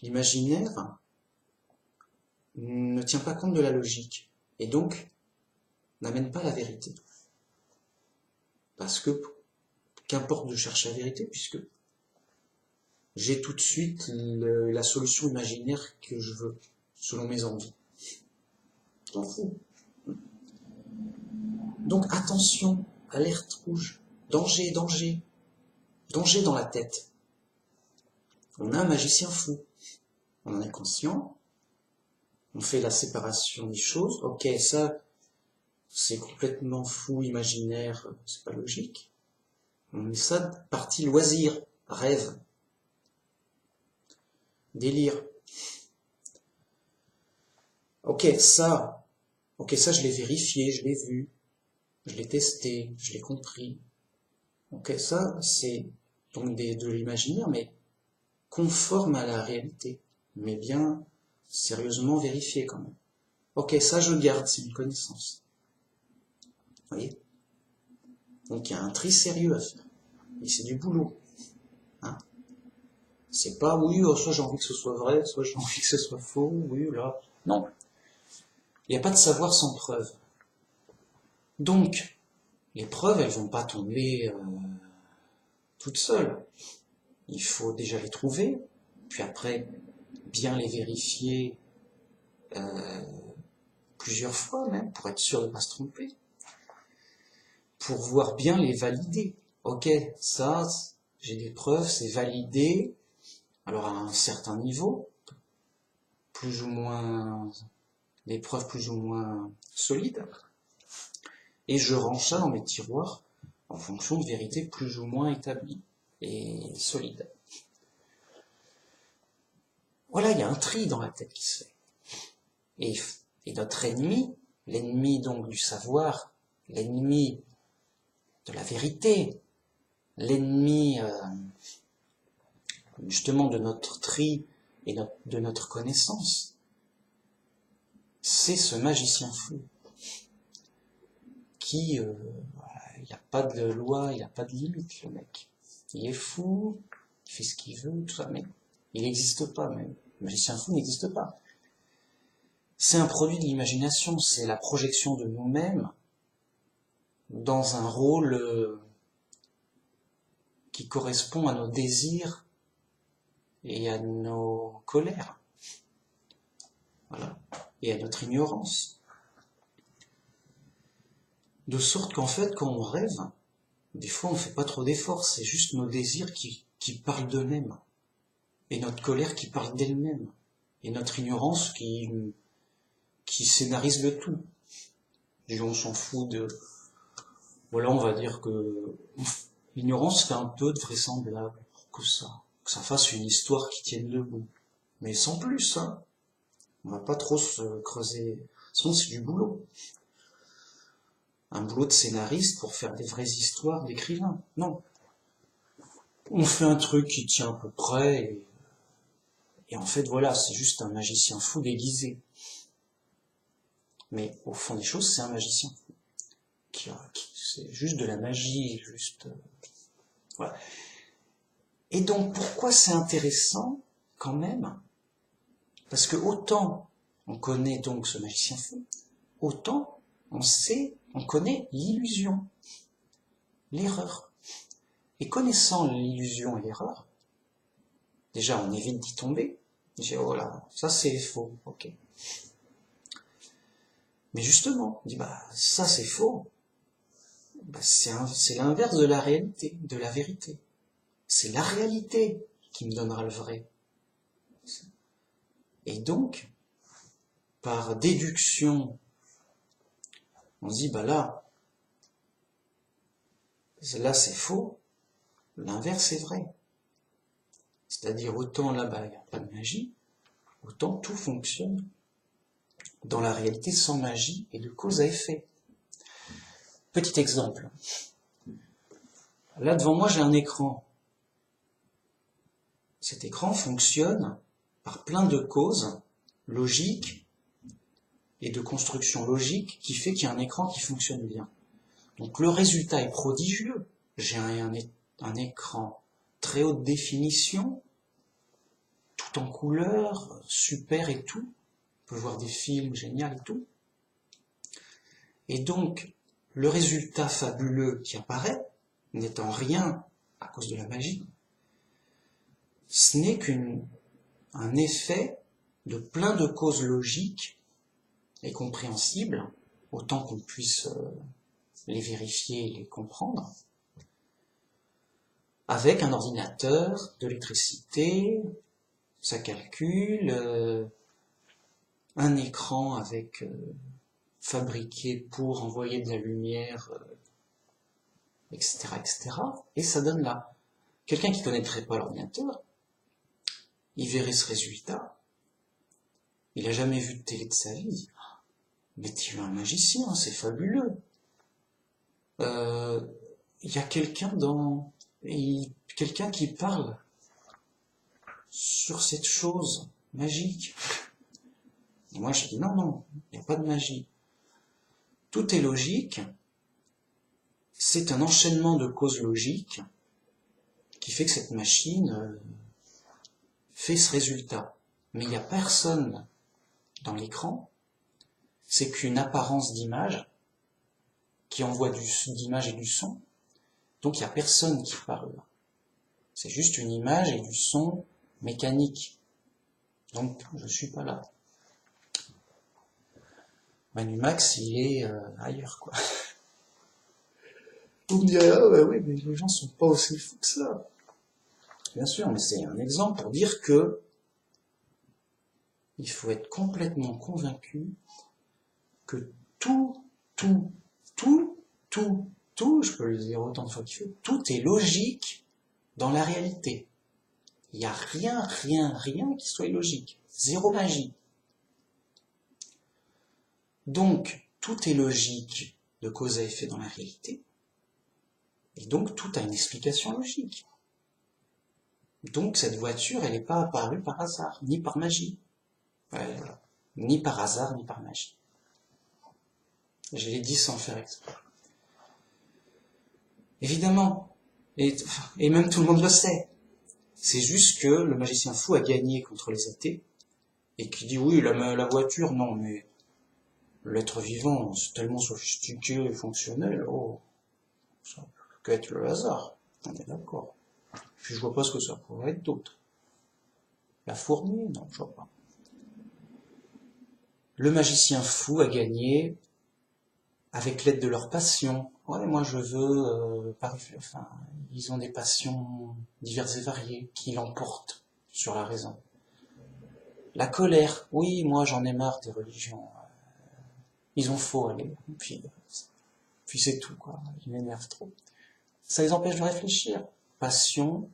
l'imaginaire ne tient pas compte de la logique. Et donc, n'amène pas la vérité. Parce que, qu'importe de chercher la vérité, puisque j'ai tout de suite la solution imaginaire que je veux, selon mes envies. J'en fous. Donc attention, alerte rouge, danger, danger, danger dans la tête. On a un magicien fou, on en est conscient, on fait la séparation des choses, ok, ça, c'est complètement fou, imaginaire, c'est pas logique. On met ça partie loisir, rêve, délire. Ok, ça, je l'ai vérifié, je l'ai vu, je l'ai testé, je l'ai compris. Ok, ça, c'est donc de l'imaginaire, mais conforme à la réalité, mais bien sérieusement vérifié quand même. Ok, ça je garde, c'est une connaissance. Vous voyez? Donc il y a un tri sérieux à faire. Et c'est du boulot. Hein? C'est pas, oui, soit j'ai envie que ce soit vrai, soit j'ai envie que ce soit faux, oui, là. Non. Il n'y a pas de savoir sans preuve. Donc, les preuves, elles vont pas tomber toutes seules. Il faut déjà les trouver, puis après, bien les vérifier plusieurs fois même, pour être sûr de ne pas se tromper. Pour voir bien les valider. Ok, ça, j'ai des preuves, c'est validé, alors à un certain niveau, plus ou moins, des preuves plus ou moins solides, et je range ça dans mes tiroirs en fonction de vérités plus ou moins établies et solides. Voilà, il y a un tri dans la tête qui se fait. Et notre ennemi, l'ennemi donc du savoir, l'ennemi de la vérité, l'ennemi justement de notre tri et de notre connaissance, c'est ce magicien fou qui, il n'a pas de loi, il n'a pas de limite, le mec. Il est fou, il fait ce qu'il veut, tout ça, mais il n'existe pas même. Le magicien fou n'existe pas. C'est un produit de l'imagination, c'est la projection de nous-mêmes dans un rôle qui correspond à nos désirs et à nos colères. Voilà. Et à notre ignorance. De sorte qu'en fait, quand on rêve, des fois on ne fait pas trop d'efforts, c'est juste nos désirs qui parlent d'eux-mêmes. Et notre colère qui parle d'elle-même. Et notre ignorance qui scénarise le tout. Les gens s'en foutent de... Voilà, on va dire que l'ignorance fait un peu de vraisemblable que ça fasse une histoire qui tienne debout. Mais sans plus, hein. On va pas trop se creuser. Sinon, c'est du boulot. Un boulot de scénariste pour faire des vraies histoires d'écrivain. Non. On fait un truc qui tient à peu près et en fait, voilà, c'est juste un magicien fou déguisé. Mais au fond des choses, c'est un magicien fou. C'est juste de la magie, juste... voilà. Et donc, pourquoi c'est intéressant, quand même? Parce que autant on connaît donc ce magicien fou, autant on connaît l'illusion, l'erreur. Et connaissant l'illusion et l'erreur, déjà on évite d'y tomber, Je dis, oh là, ça c'est faux, ok. Mais justement, on dit, bah, ça c'est faux. Bah, c'est l'inverse de la réalité, de la vérité. C'est la réalité qui me donnera le vrai. Et donc, par déduction, on se dit, bah là c'est faux, l'inverse est vrai. C'est-à-dire, autant là-bas, il n'y a pas de magie, autant tout fonctionne dans la réalité sans magie et de cause à effet. Petit exemple. Là, devant moi, j'ai un écran. Cet écran fonctionne par plein de causes logiques et de construction logique qui fait qu'il y a un écran qui fonctionne bien. Donc le résultat est prodigieux. J'ai un écran très haute définition, tout en couleur, super et tout. On peut voir des films géniaux et tout. Et donc, le résultat fabuleux qui apparaît, n'étant rien à cause de la magie, ce n'est qu'un effet de plein de causes logiques et compréhensibles, autant qu'on puisse les vérifier et les comprendre, avec un ordinateur, de l'électricité, ça calcule, un écran avec fabriqué pour envoyer de la lumière, etc., etc., et ça donne là. Quelqu'un qui ne connaîtrait pas l'ordinateur, il verrait ce résultat, il n'a jamais vu de télé de sa vie, il dit, mais tu es un magicien, c'est fabuleux. Il y a quelqu'un qui parle sur cette chose magique. Et moi je dis non, il n'y a pas de magie. Tout est logique, c'est un enchaînement de causes logiques qui fait que cette machine fait ce résultat. Mais il n'y a personne dans l'écran, c'est qu'une apparence d'image qui envoie d'image et du son, donc il n'y a personne qui parle. C'est juste une image et du son mécanique. Donc je ne suis pas là. Manumax, il est ailleurs, quoi. Vous me direz, ah bah oui, mais les gens sont pas aussi fous que ça. Bien sûr, mais c'est un exemple pour dire que il faut être complètement convaincu que tout, je peux le dire autant de fois qu'il faut, tout est logique dans la réalité. Il n'y a rien qui soit illogique. Zéro magie. Donc, tout est logique de cause à effet dans la réalité. Et donc, tout a une explication logique. Donc, cette voiture, elle n'est pas apparue par hasard, ni par magie. Voilà. Ni par hasard, ni par magie. Je l'ai dit sans faire exprès. Évidemment. Et même tout le monde le sait. C'est juste que le magicien fou a gagné contre les athées, et qui dit oui, la voiture, non, mais l'être vivant, c'est tellement sophistiqué et fonctionnel, oh, ça peut qu'être le hasard, on est d'accord. Puis je vois pas ce que ça pourrait être d'autre. La fourmi, non, je vois pas. Le magicien fou a gagné avec l'aide de leur passion. Ouais, moi je veux, ils ont des passions diverses et variées qui l'emportent sur la raison. La colère, oui, moi j'en ai marre des religions. Ils ont faux, allez. Puis c'est tout, quoi. Ils m'énervent trop. Ça les empêche de réfléchir. Passion.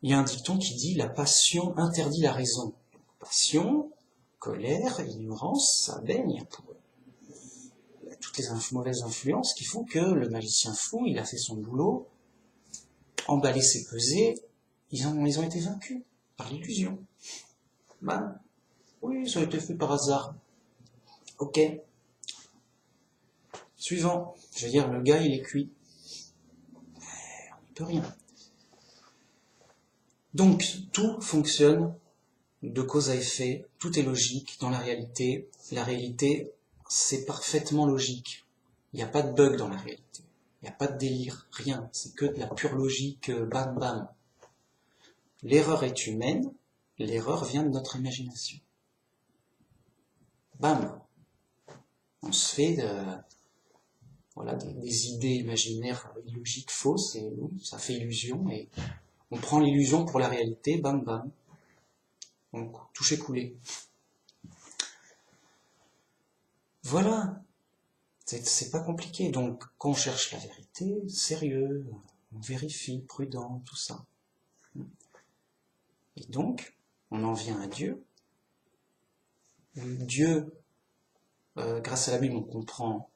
Il y a un dicton qui dit la passion interdit la raison. Passion, colère, ignorance, ça baigne pour eux. Il y a toutes les mauvaises influences qui font que le magicien fou, il a fait son boulot, emballé ses pesées, ils ont été vaincus par l'illusion. Ben, oui, ça a été fait par hasard. Ok. Suivant. Je veux dire, le gars, il est cuit. On n'y peut rien. Donc, tout fonctionne de cause à effet, tout est logique dans la réalité. La réalité, c'est parfaitement logique. Il n'y a pas de bug dans la réalité. Il n'y a pas de délire, rien. C'est que de la pure logique, bam bam. L'erreur est humaine, l'erreur vient de notre imagination. Bam! On se fait voilà, des idées imaginaires illogiques, fausses, et ça fait illusion, et on prend l'illusion pour la réalité, bam bam. Donc, toucher coulé. Voilà. C'est pas compliqué. Donc, quand on cherche la vérité, sérieux, on vérifie, prudent, tout ça. Et donc, on en vient à Dieu. Dieu, grâce à la Bible, on comprend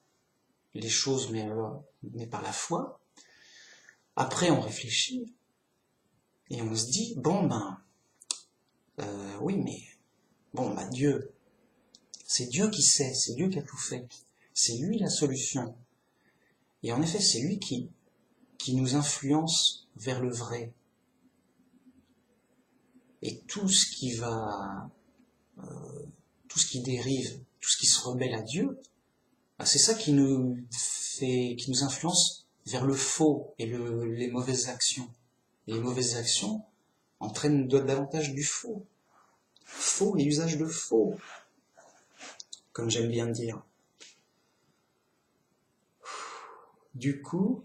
les choses, mais par la foi. Après, on réfléchit et on se dit, bon ben, oui, mais bon, ben Dieu, c'est Dieu qui sait, c'est Dieu qui a tout fait, c'est lui la solution. Et en effet, c'est lui qui nous influence vers le vrai. Et tout ce qui dérive, tout ce qui se rebelle à Dieu, c'est ça qui nous influence vers le faux et les mauvaises actions. Et les mauvaises actions entraînent davantage du faux. Faux et usage de faux, comme j'aime bien dire. Du coup,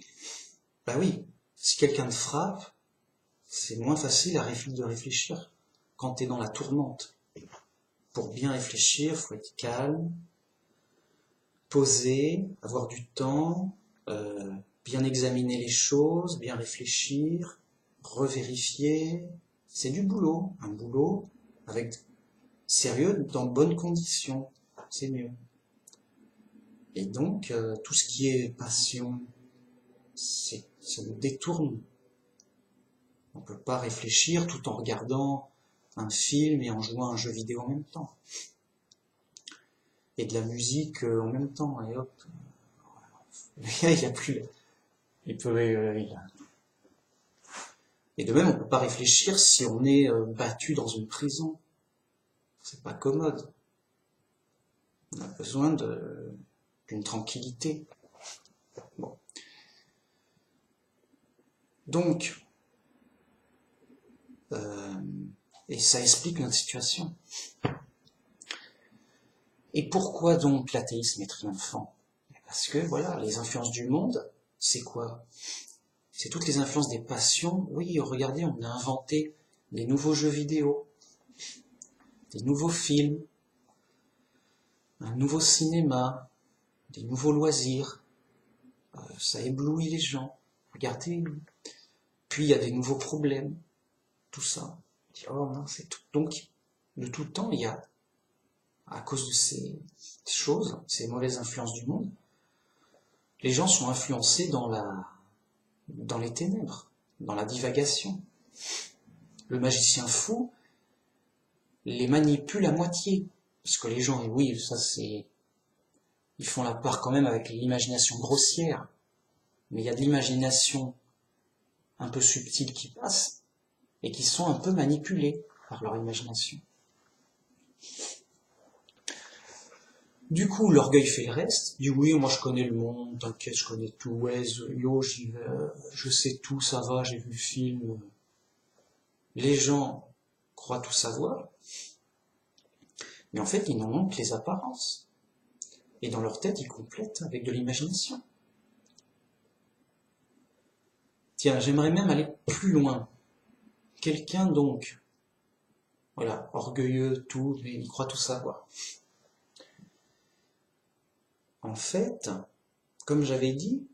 bah oui, si quelqu'un te frappe, c'est moins facile de réfléchir quand t'es dans la tourmente. Pour bien réfléchir, faut être calme, poser, avoir du temps, bien examiner les choses, bien réfléchir, revérifier. C'est du boulot, un boulot avec sérieux, dans de bonnes conditions, c'est mieux. Et donc, tout ce qui est passion, ça nous détourne. On ne peut pas réfléchir tout en regardant un film et en jouant à un jeu vidéo en même temps. Et de la musique en même temps, et hop. Il a plus... Et de même, on ne peut pas réfléchir si on est battu dans une prison. C'est pas commode. On a besoin d'une tranquillité. Bon. Donc, et ça explique notre situation. Et pourquoi donc l'athéisme est triomphant? Parce que, voilà, les influences du monde, c'est quoi? C'est toutes les influences des passions. Oui, regardez, on a inventé des nouveaux jeux vidéo, des nouveaux films, un nouveau cinéma, des nouveaux loisirs. Ça éblouit les gens. Regardez. Puis il y a des nouveaux problèmes. Tout ça. Oh non, c'est tout. Donc, de tout temps, il y a, à cause de ces choses, ces mauvaises influences du monde, les gens sont influencés dans les ténèbres, dans la divagation. Le magicien fou les manipule à moitié. Parce que les gens, oui, ça c'est... Ils font la part quand même avec l'imagination grossière. Mais il y a de l'imagination un peu subtile qui passe et qui sont un peu manipulés par leur imagination. Du coup, l'orgueil fait le reste. Dit oui, moi je connais le monde, t'inquiète, je connais tout, ouais, yo, j'y vais, je sais tout, ça va, j'ai vu le film. Les gens croient tout savoir, mais en fait, ils n'en ont que les apparences. Et dans leur tête, ils complètent avec de l'imagination. Tiens, j'aimerais même aller plus loin. Quelqu'un donc, voilà, orgueilleux, tout, mais il croit tout savoir. En fait, comme j'avais dit,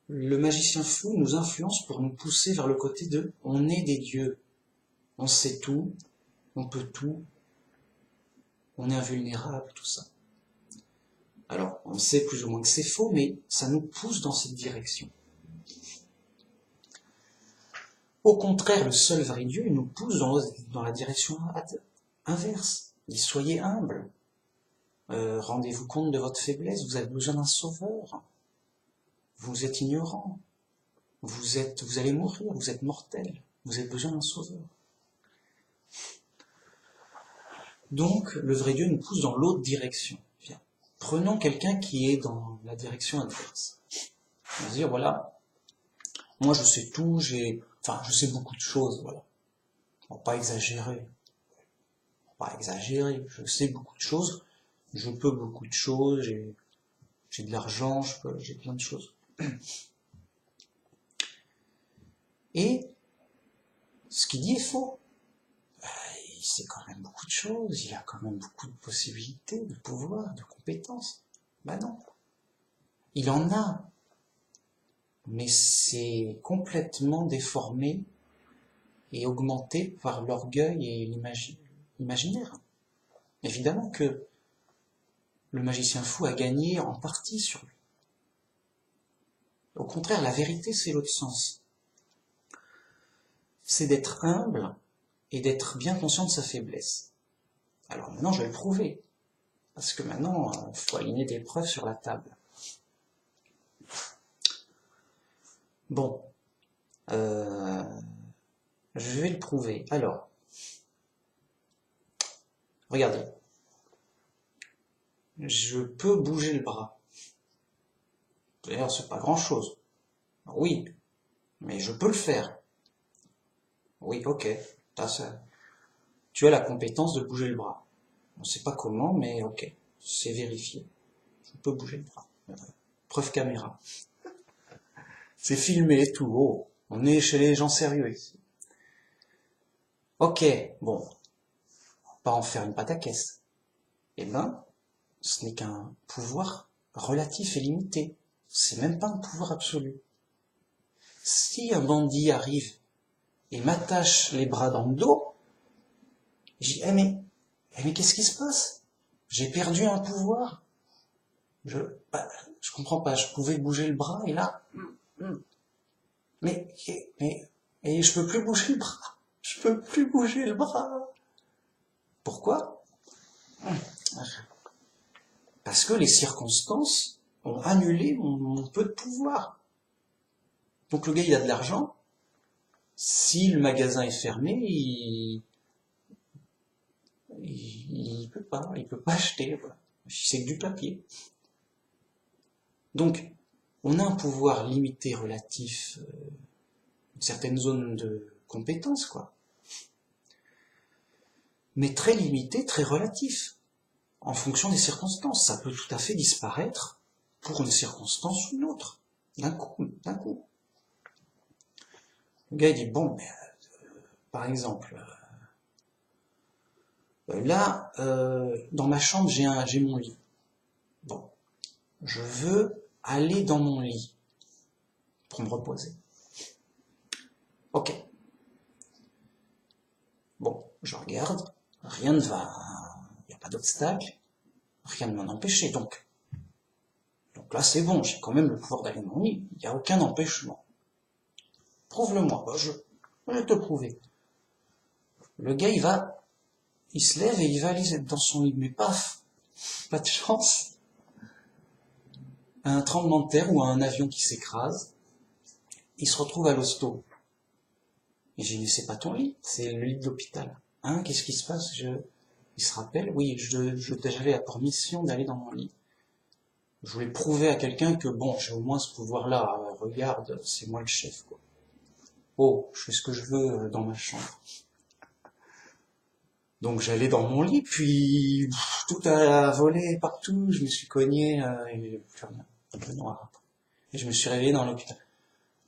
le magicien fou nous influence pour nous pousser vers le côté de « on est des dieux, on sait tout, on peut tout, on est invulnérable, tout ça ». Alors, on sait plus ou moins que c'est faux, mais ça nous pousse dans cette direction. Au contraire, le seul vrai Dieu, il nous pousse dans la direction inverse. Il dit « soyez humbles, rendez-vous compte de votre faiblesse, vous avez besoin d'un sauveur. Vous êtes ignorant, vous allez mourir, vous êtes mortel, vous avez besoin d'un sauveur. » Donc, le vrai Dieu nous pousse dans l'autre direction. Bien. Prenons quelqu'un qui est dans la direction inverse. On va dire, voilà, moi je sais tout, je sais beaucoup de choses, voilà. On va pas exagérer. Pas exagérer. Je sais beaucoup de choses. Je peux beaucoup de choses. J'ai de l'argent. J'ai plein de choses. Et ce qu'il dit est faux. Il sait quand même beaucoup de choses. Il a quand même beaucoup de possibilités, de pouvoir, de compétences. Ben non. Il en a. Mais c'est complètement déformé et augmenté par l'orgueil et l'imaginaire. Évidemment que le magicien fou a gagné en partie sur lui. Au contraire, la vérité, c'est l'autre sens. C'est d'être humble et d'être bien conscient de sa faiblesse. Alors maintenant, je vais le prouver. Parce que maintenant, il faut aligner des preuves sur la table. Bon. Je vais le prouver. Alors. Regardez. Je peux bouger le bras. D'ailleurs, c'est pas grand chose. Oui. Mais je peux le faire. Oui, ok. Tu as la compétence de bouger le bras. On ne sait pas comment, mais ok. C'est vérifié. Je peux bouger le bras. Preuve caméra. C'est filmé et tout. Oh, on est chez les gens sérieux ici. Ok, bon. On va pas en faire une pâte à caisse. Eh ben, ce n'est qu'un pouvoir relatif et limité. C'est même pas un pouvoir absolu. Si un bandit arrive et m'attache les bras dans le dos, je dis, mais qu'est-ce qui se passe? J'ai perdu un pouvoir. Je comprends pas, je pouvais bouger le bras et là, mais, et je peux plus bouger le bras. Je peux plus bouger le bras. Pourquoi? Parce que les circonstances ont annulé mon peu de pouvoir. Donc le gars, il a de l'argent. Si le magasin est fermé, il peut pas acheter. Voilà. C'est que du papier. Donc, on a un pouvoir limité relatif, une certaine zone de compétence, quoi. Mais très limité, très relatif, en fonction des circonstances. Ça peut tout à fait disparaître pour une circonstance ou une autre, d'un coup. Le gars, il dit, bon, mais, par exemple, là, dans ma chambre, j'ai mon lit. Bon, je veux aller dans mon lit pour me reposer. Ok. Bon, je regarde, rien ne va, il n'y a pas d'obstacle, rien ne m'en empêche. Donc là, c'est bon, j'ai quand même le pouvoir d'aller dans mon lit, il n'y a aucun empêchement. Prouve-le-moi. Je vais te prouver. Le gars, il se lève et il va aller dans son lit, mais paf, pas de chance. Un tremblement de terre ou un avion qui s'écrase, il se retrouve à l'hosto. Et j'ai dit, c'est pas ton lit, c'est le lit de l'hôpital. Hein, qu'est-ce qui se passe? Il se rappelle, oui, j'avais la permission d'aller dans mon lit. Je voulais prouver à quelqu'un que, bon, j'ai au moins ce pouvoir-là, regarde, c'est moi le chef, quoi. Oh, je fais ce que je veux dans ma chambre. Donc j'allais dans mon lit, puis tout a volé partout, je me suis cogné, et plus rien, un peu noir. Et je me suis réveillé dans l'hôpital.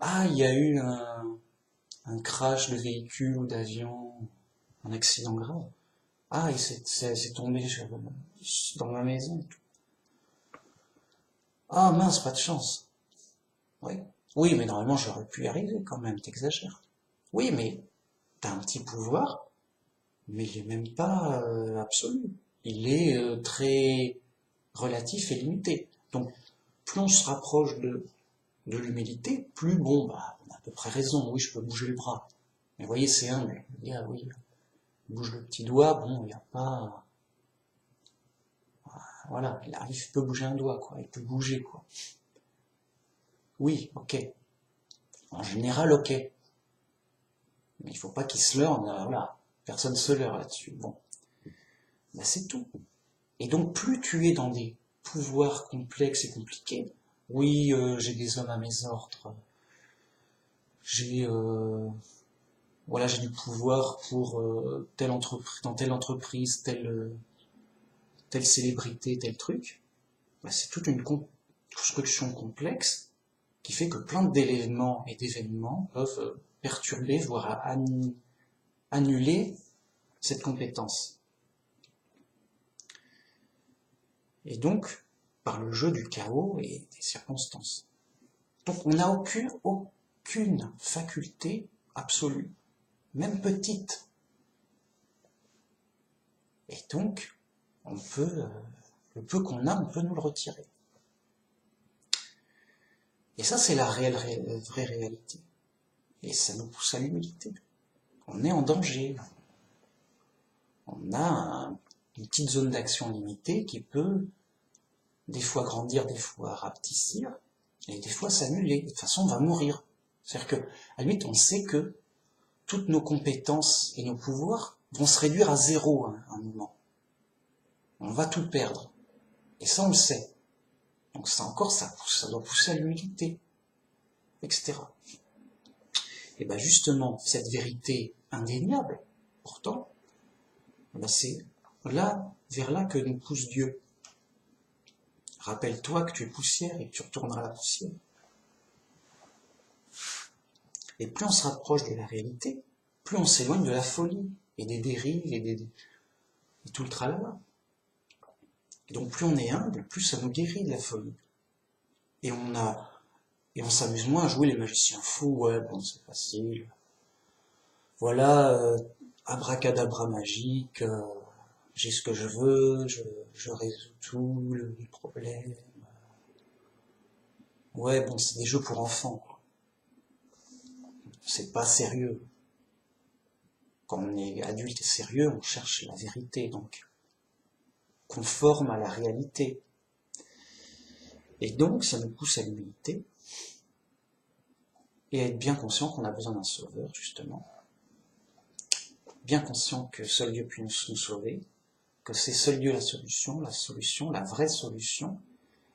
Ah, il y a eu un crash de véhicule ou d'avion, un accident grave. Ah, et c'est tombé dans ma maison. Ah mince, pas de chance. Oui. Oui, mais normalement j'aurais pu y arriver quand même, t'exagères. Oui, mais t'as un petit pouvoir, mais il est même pas absolu. Il est très relatif et limité. Donc, plus on se rapproche de l'humilité, plus bon, bah, on a à peu près raison. Oui, je peux bouger le bras. Mais vous voyez, c'est humble. Ah oui, il bouge le petit doigt, bon, il n'y a pas... Voilà, il peut bouger un doigt, quoi. Il peut bouger, quoi. Oui, ok. En général, ok. Mais il faut pas qu'il se leurre, voilà. Personne se leurre là-dessus. Bon. Ben, c'est tout. Et donc, plus tu es dans des pouvoirs complexes et compliqués, oui, j'ai des hommes à mes ordres, j'ai voilà, j'ai du pouvoir pour telle entreprise, dans telle entreprise, telle célébrité, tel truc. Bah, c'est toute une construction complexe qui fait que plein d'éléments et d'événements peuvent perturber, voire annuler cette compétence. Et donc, par le jeu du chaos et des circonstances. Donc on n'a aucune faculté absolue, même petite. Et donc, le peu qu'on a, on peut nous le retirer. Et ça, c'est la vraie réalité. Et ça nous pousse à l'humilité. On est en danger. On a une petite zone d'action limitée qui peut des fois grandir, des fois rapetissir, et des fois s'annuler. De toute façon, on va mourir. C'est-à-dire que, à la limite, on sait que toutes nos compétences et nos pouvoirs vont se réduire à zéro à un moment. On va tout perdre. Et ça, on le sait. Donc ça encore, ça doit pousser à l'humilité, etc. Et bien justement, cette vérité indéniable, pourtant, c'est là, vers là que nous pousse Dieu. Rappelle-toi que tu es poussière et que tu retourneras à la poussière. Et plus on se rapproche de la réalité, plus on s'éloigne de la folie et des dérives et tout le tralala. Et donc plus on est humble, plus ça nous guérit de la folie. Et on s'amuse moins à jouer les magiciens fous, ouais, bon, c'est facile. Voilà, abracadabra magique, j'ai ce que je veux, je résous tous les problèmes. Ouais, bon, c'est des jeux pour enfants. C'est pas sérieux. Quand on est adulte et sérieux, on cherche la vérité, donc conforme à la réalité. Et donc, ça nous pousse à l'humilité et à être bien conscient qu'on a besoin d'un sauveur, justement. Bien conscient que seul Dieu peut nous sauver, que c'est seul Dieu la solution, la vraie solution,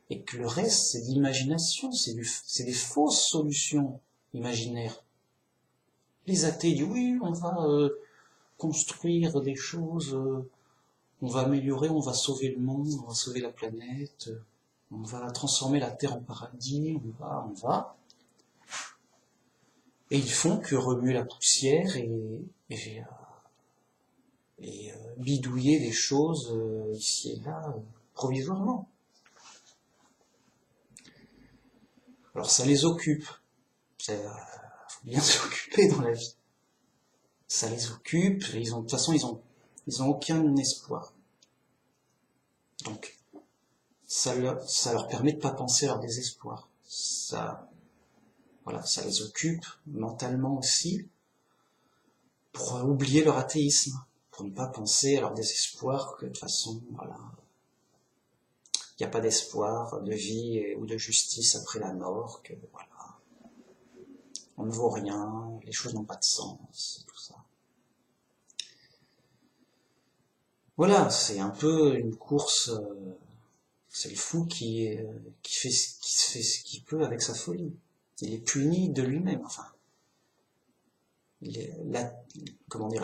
et que le reste, c'est de l'imagination, c'est des fausses solutions imaginaires. Les athées disent, oui, on va construire des choses, on va améliorer, on va sauver le monde, on va sauver la planète, on va transformer la Terre en paradis, on va. Et ils font que remuer la poussière et bidouiller des choses ici et là, provisoirement. Alors ça les occupe. Il faut bien s'occuper dans la vie. Ça les occupe, de toute façon ils ont aucun espoir. Donc, ça leur permet de pas penser à leur désespoir. Ça les occupe mentalement aussi pour oublier leur athéisme, pour ne pas penser à leur désespoir, que de toute façon, voilà, il n'y a pas d'espoir de vie ou de justice après la mort, que voilà, on ne vaut rien, les choses n'ont pas de sens, tout ça. Voilà, c'est un peu une course, c'est le fou qui fait ce qu'il peut avec sa folie. Il est puni de lui-même, enfin.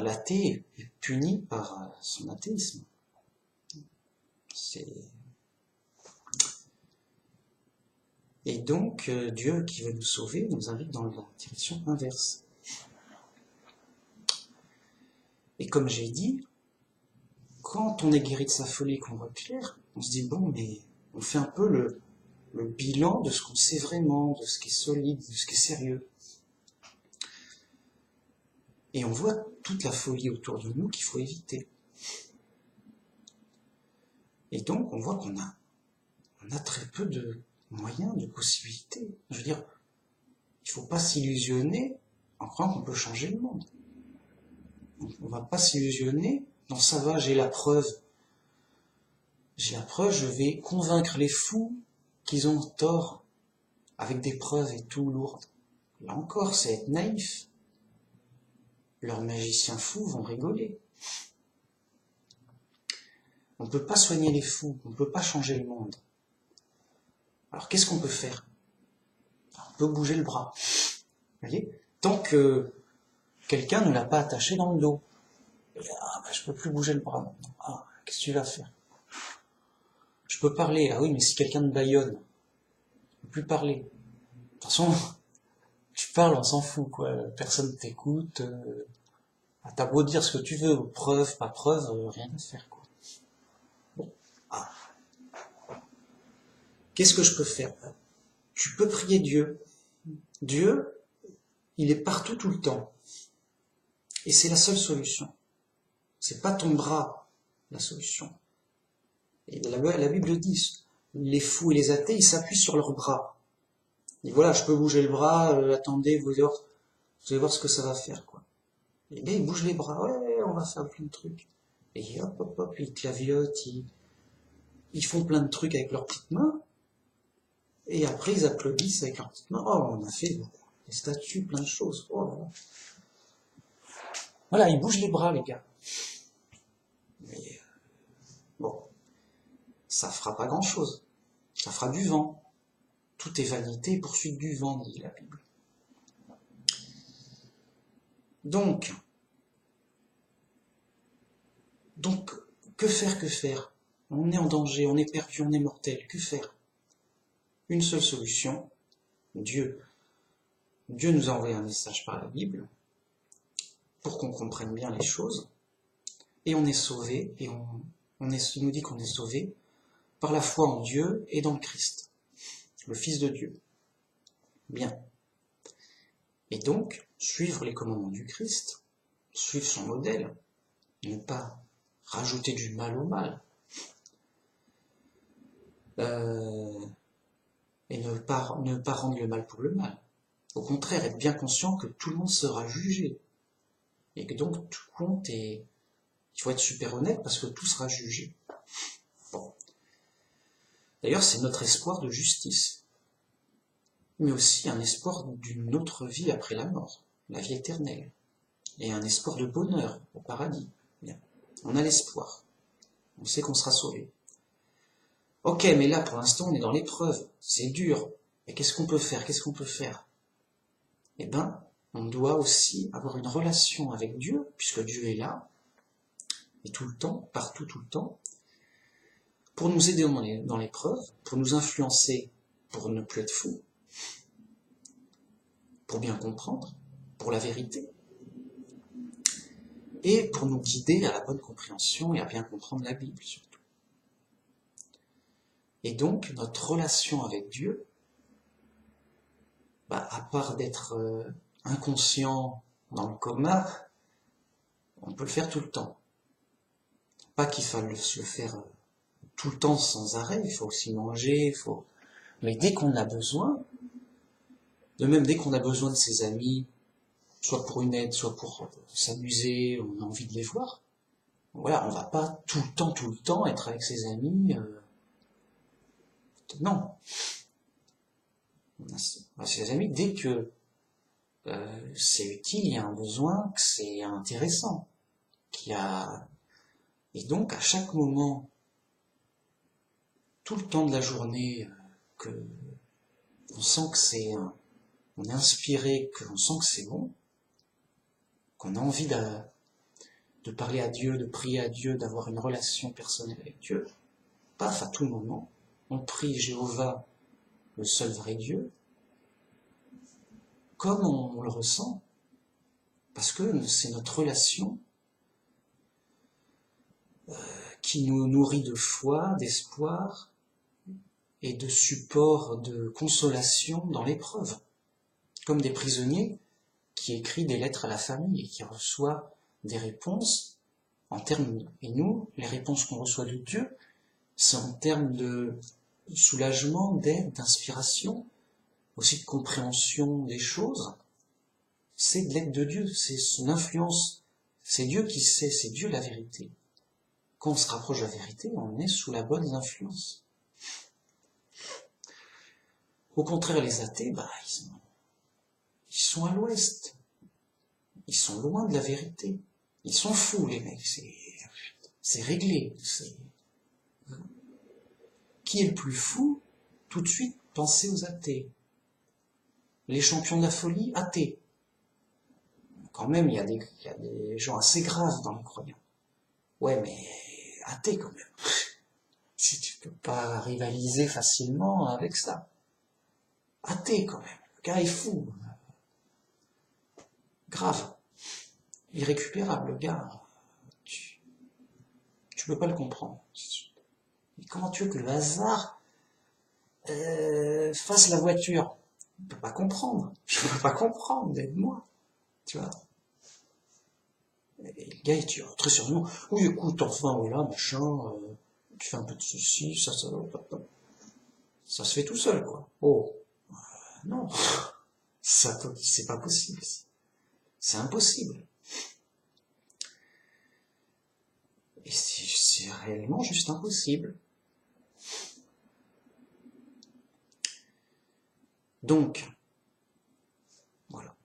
L'athée est puni par son athéisme. Et donc, Dieu qui veut nous sauver nous invite dans la direction inverse. Et comme j'ai dit, quand on est guéri de sa folie, qu'on voit clair, on se dit, bon, mais on fait un peu le bilan de ce qu'on sait vraiment, de ce qui est solide, de ce qui est sérieux. Et on voit toute la folie autour de nous qu'il faut éviter. Et donc, on voit qu'on a très peu de moyens, de possibilités. Je veux dire, il ne faut pas s'illusionner en croyant qu'on peut changer le monde. On ne va pas s'illusionner. Non, ça va, j'ai la preuve. Je vais convaincre les fous qu'ils ont tort, avec des preuves et tout lourdes. Là encore, c'est être naïf. Leurs magiciens fous vont rigoler. On ne peut pas soigner les fous, on ne peut pas changer le monde. Alors qu'est-ce qu'on peut faire? On peut bouger le bras. Vous voyez? Tant que quelqu'un ne l'a pas attaché dans le dos. Je peux plus bouger le bras maintenant. Qu'est-ce que tu vas faire? Je peux parler. Ah oui, mais si quelqu'un me bâillonne, je peux plus parler. De toute façon, tu parles, on s'en fout, quoi. Personne t'écoute. T'as beau dire ce que tu veux, preuve, pas preuve, rien à faire, quoi. Bon. Qu'est-ce que je peux faire? Tu peux prier Dieu. Dieu, il est partout tout le temps. Et c'est la seule solution. C'est pas ton bras, la solution. Et la Bible dit, les fous et les athées, ils s'appuient sur leurs bras. Et voilà, je peux bouger le bras, attendez, vous allez voir ce que ça va faire, quoi. Et bien, ils bougent les bras, ouais, on va faire plein de trucs. Et hop, hop, hop, ils claviotent, ils font plein de trucs avec leurs petites mains. Et après, ils applaudissent avec leurs petites mains. Oh, on a fait des statues, plein de choses. Oh là là. Voilà, ils bougent les bras, les gars. Mais bon, ça fera pas grand-chose. Ça fera du vent. Tout est vanité et poursuite du vent, dit la Bible. Donc, que faire? On est en danger, on est perdu, on est mortel. Que faire? Une seule solution, Dieu. Dieu nous a envoyé un message par la Bible pour qu'on comprenne bien les choses. Et on est sauvé, et il nous dit qu'on est sauvé par la foi en Dieu et dans le Christ, le Fils de Dieu. Bien. Et donc, suivre les commandements du Christ, suivre son modèle, ne pas rajouter du mal au mal, et ne pas rendre le mal pour le mal. Au contraire, être bien conscient que tout le monde sera jugé, et que donc tout compte, et il faut être super honnête parce que tout sera jugé. Bon. D'ailleurs, c'est notre espoir de justice, mais aussi un espoir d'une autre vie après la mort, la vie éternelle, et un espoir de bonheur au paradis. Bien. On a l'espoir, on sait qu'on sera sauvé. Ok, mais là, pour l'instant, on est dans l'épreuve, c'est dur, mais qu'est-ce qu'on peut faire? Eh ben, on doit aussi avoir une relation avec Dieu, puisque Dieu est là, et tout le temps, partout, tout le temps, pour nous aider dans l'épreuve, pour nous influencer, pour ne plus être fou, pour bien comprendre, pour la vérité, et pour nous guider à la bonne compréhension et à bien comprendre la Bible, surtout. Et donc, notre relation avec Dieu, à part d'être inconscient dans le coma, on peut le faire tout le temps. Pas qu'il faille le faire tout le temps sans arrêt, il faut aussi manger, mais dès qu'on a besoin, de même dès qu'on a besoin de ses amis, soit pour une aide, soit pour s'amuser, on a envie de les voir, voilà, on va pas tout le temps être avec ses amis, non. On a ses amis dès que c'est utile, il y a un besoin, que c'est intéressant, et donc à chaque moment, tout le temps de la journée, que on sent que on est inspiré, qu'on sent que c'est bon, qu'on a envie de parler à Dieu, de prier à Dieu, d'avoir une relation personnelle avec Dieu, paf, à tout moment, on prie Jéhovah, le seul vrai Dieu, comme on le ressent, parce que c'est notre relation qui nous nourrit de foi, d'espoir et de support, de consolation dans l'épreuve, comme des prisonniers qui écrit des lettres à la famille et qui reçoit des réponses en termes, et nous, les réponses qu'on reçoit de Dieu, c'est en termes de soulagement, d'aide, d'inspiration, aussi de compréhension des choses. C'est de l'aide de Dieu, c'est son influence, c'est Dieu qui sait, c'est Dieu la vérité. Quand on se rapproche de la vérité, on est sous la bonne influence. Au contraire, les athées, ils sont à l'ouest. Ils sont loin de la vérité. Ils sont fous, les mecs. C'est réglé. Qui est le plus fou? Tout de suite, pensez aux athées. Les champions de la folie, athées. quand même, il y a des gens assez graves dans les croyants. Ouais, mais athée quand même. Si tu peux pas rivaliser facilement avec ça. Athée quand même. Le gars est fou. Grave. Irrécupérable, le gars. Tu peux pas le comprendre. Et comment tu veux que le hasard fasse la voiture? Je peux pas comprendre. Je peux pas comprendre, aide-moi. Tu vois. Et le gars, il dit très sérieusement, oui, écoute, enfin, voilà, machin, tu fais un peu de ceci, ça se fait tout seul, quoi. Oh, non, ça, c'est pas possible. C'est impossible. Et c'est réellement juste impossible. Donc, voilà.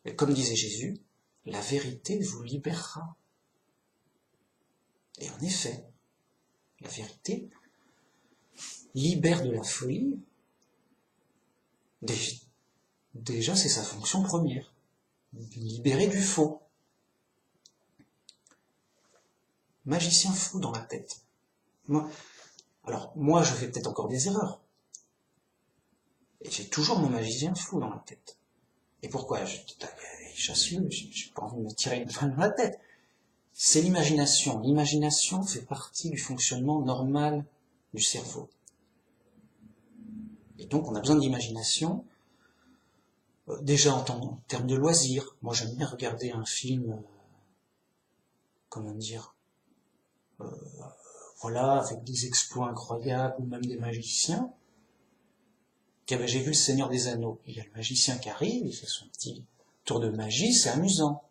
Et comme disait Jésus, la vérité vous libérera. Et en effet, la vérité libère de la folie. Déjà, c'est sa fonction première. Libérer du faux. Magicien fou dans la tête. Moi, je fais peut-être encore des erreurs. Et j'ai toujours mon magicien fou dans la tête. Et pourquoi? Chasse-le, j'ai pas envie de me tirer une balle dans la tête. C'est l'imagination. L'imagination fait partie du fonctionnement normal du cerveau. Et donc, on a besoin d'imagination. Déjà en termes de loisirs. Moi, j'aime bien regarder un film, comment dire, voilà, avec des exploits incroyables, ou même des magiciens. J'ai vu le Seigneur des Anneaux. Il y a le magicien qui arrive, il fait son petit tour de magie, c'est amusant.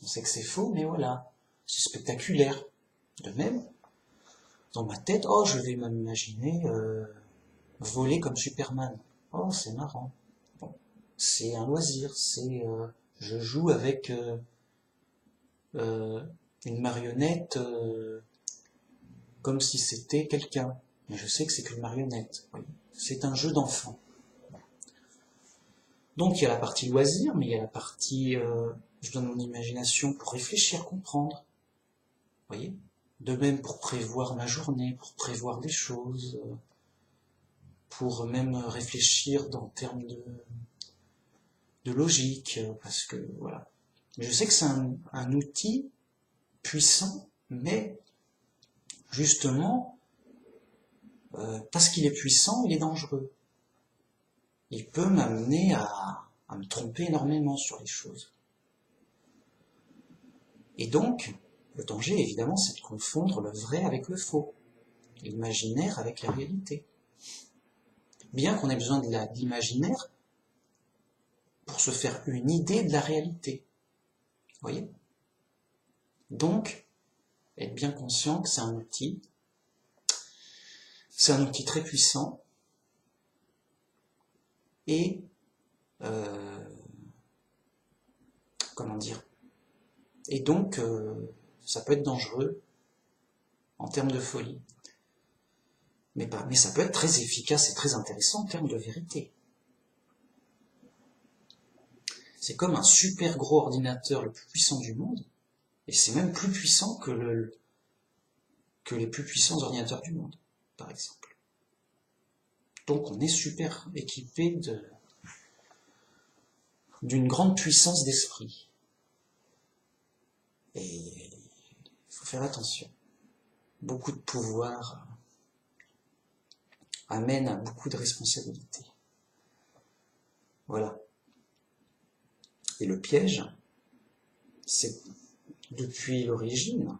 On sait que c'est faux, mais voilà. C'est spectaculaire. De même, dans ma tête, oh, je vais m'imaginer voler comme Superman. Oh, c'est marrant. Bon, c'est un loisir, je joue avec une marionnette comme si c'était quelqu'un. Mais je sais que c'est qu'une marionnette. Oui. C'est un jeu d'enfant. Donc il y a la partie loisir, mais il y a la partie je donne mon imagination pour réfléchir, comprendre. Vous voyez? De même pour prévoir ma journée, pour prévoir des choses, pour même réfléchir en termes de logique, parce que voilà. Mais je sais que c'est un outil puissant, mais justement, parce qu'il est puissant, il est dangereux. Il peut m'amener à me tromper énormément sur les choses. Et donc, le danger, évidemment, c'est de confondre le vrai avec le faux, l'imaginaire avec la réalité. Bien qu'on ait besoin de l'imaginaire pour se faire une idée de la réalité. Vous voyez? Donc, être bien conscient que c'est un outil très puissant, et comment dire, et donc ça peut être dangereux en termes de folie, mais ça peut être très efficace et très intéressant en termes de vérité. C'est comme un super gros ordinateur le plus puissant du monde, et c'est même plus puissant que les plus puissants ordinateurs du monde, par exemple. Donc on est super équipé d'une grande puissance d'esprit. Et il faut faire attention. Beaucoup de pouvoir amène à beaucoup de responsabilités. Voilà. Et le piège, c'est depuis l'origine,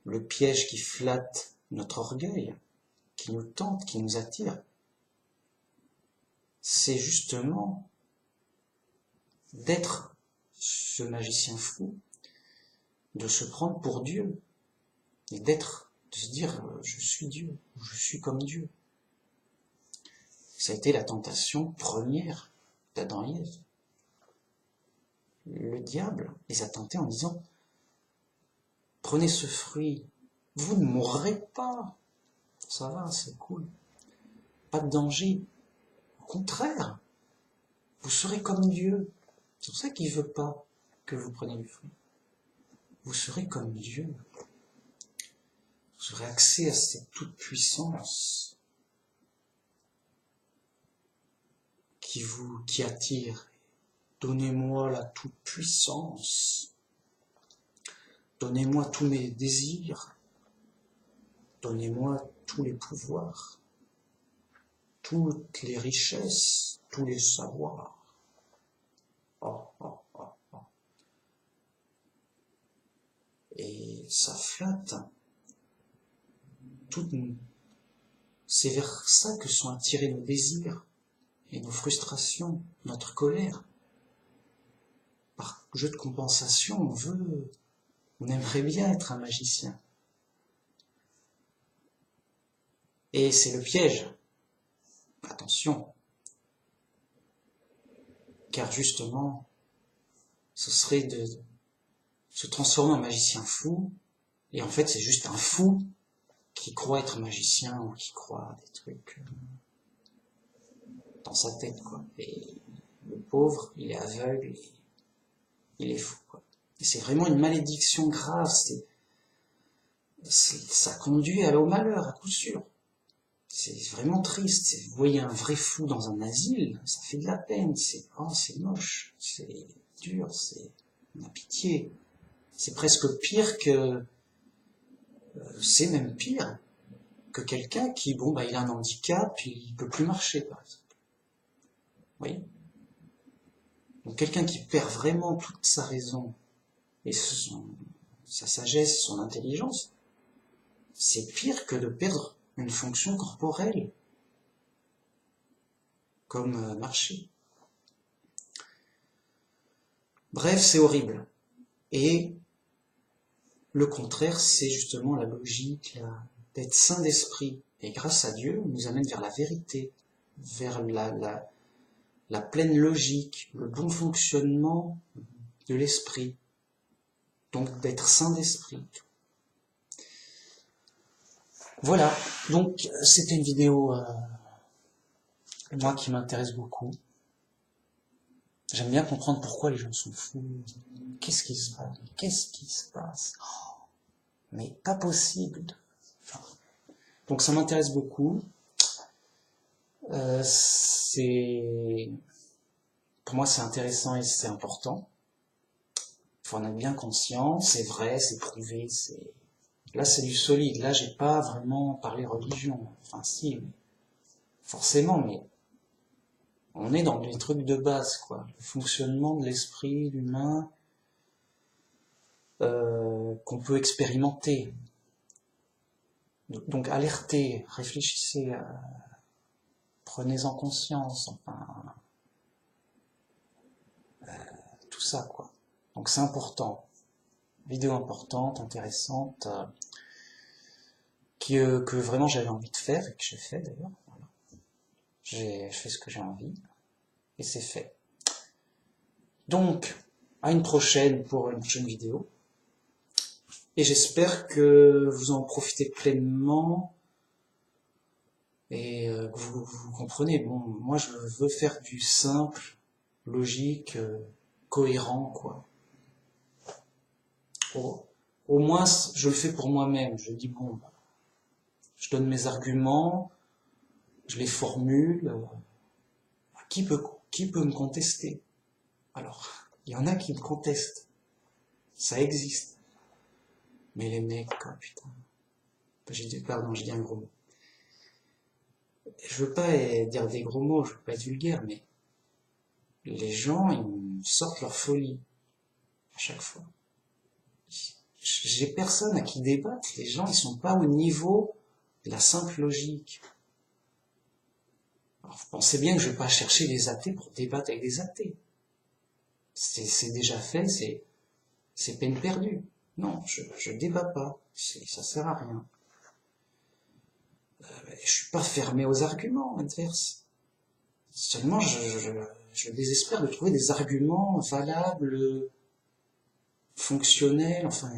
le piège qui flatte notre orgueil, qui nous tente, qui nous attire, c'est justement d'être ce magicien fou, de se prendre pour Dieu, et de se dire je suis Dieu, ou je suis comme Dieu. Ça a été la tentation première d'Adam et Ève. Le diable les a tentés en disant prenez ce fruit, vous ne mourrez pas, ça va, c'est cool, pas de danger, au contraire, vous serez comme Dieu. C'est pour ça qu'il veut pas. que vous prenez du fruit, vous serez comme Dieu. Vous aurez accès à cette toute-puissance qui attire. Donnez-moi la toute-puissance. Donnez-moi tous mes désirs. Donnez-moi tous les pouvoirs, toutes les richesses, tous les savoirs. Oh, oh, oh, oh. Et ça flatte. C'est vers ça que sont attirés nos désirs et nos frustrations, notre colère. Par jeu de compensation, on aimerait bien être un magicien. Et c'est le piège. Attention. Car justement, ce serait de se transformer en magicien fou, et en fait c'est juste un fou qui croit être magicien ou qui croit des trucs dans sa tête, quoi. Et le pauvre, il est aveugle, et il est fou, quoi. Et c'est vraiment une malédiction grave, ça conduit au malheur, à coup sûr. C'est vraiment triste. Vous voyez un vrai fou dans un asile, ça fait de la peine. C'est moche, c'est dur, on a pitié. C'est presque pire c'est même pire que quelqu'un qui, il a un handicap, il peut plus marcher, par exemple. Vous voyez ? Donc quelqu'un qui perd vraiment toute sa raison et sa sagesse, son intelligence, c'est pire que de perdre une fonction corporelle, comme marcher. Bref, c'est horrible. Et le contraire, c'est justement la logique, d'être saint d'esprit. Et grâce à Dieu, on nous amène vers la vérité, vers la pleine logique, le bon fonctionnement de l'esprit. Donc d'être saint d'esprit. Voilà, donc c'était une vidéo, moi qui m'intéresse beaucoup. J'aime bien comprendre pourquoi les gens sont fous. Qu'est-ce qui se passe? Mais pas possible. Donc ça m'intéresse beaucoup. Pour moi c'est intéressant et c'est important. Il faut en être bien conscient. C'est vrai, c'est prouvé. Là c'est du solide. Là j'ai pas vraiment parlé religion. Enfin si, forcément, mais on est dans les trucs de base, quoi. Le fonctionnement de l'esprit, l'humain, qu'on peut expérimenter. Donc alertez, réfléchissez, prenez-en conscience, enfin, tout ça, quoi. Donc c'est important. Vidéo importante, intéressante, que vraiment j'avais envie de faire, et que j'ai fait d'ailleurs. Voilà. Je fais ce que j'ai envie, et c'est fait. Donc, à une prochaine pour une prochaine vidéo. Et j'espère que vous en profitez pleinement et que vous comprenez. Bon, moi je veux faire du simple, logique, cohérent, quoi. Au moins, je le fais pour moi-même. Je dis, bon, je donne mes arguments, je les formule. Qui peut me contester? Alors, il y en a qui me contestent. Ça existe. Mais les mecs, quoi, putain. J'ai dit un gros mot. Je veux pas dire des gros mots, je veux pas être vulgaire, mais les gens, ils sortent leur folie à chaque fois. J'ai personne à qui débattre. Les gens, ils sont pas au niveau de la simple logique. Alors, vous pensez bien que je vais pas chercher des athées pour débattre avec des athées. C'est déjà fait, c'est peine perdue. Non, je débat pas. Ça sert à rien. Je suis pas fermé aux arguments adverses. Seulement, je désespère de trouver des arguments valables, fonctionnels, enfin,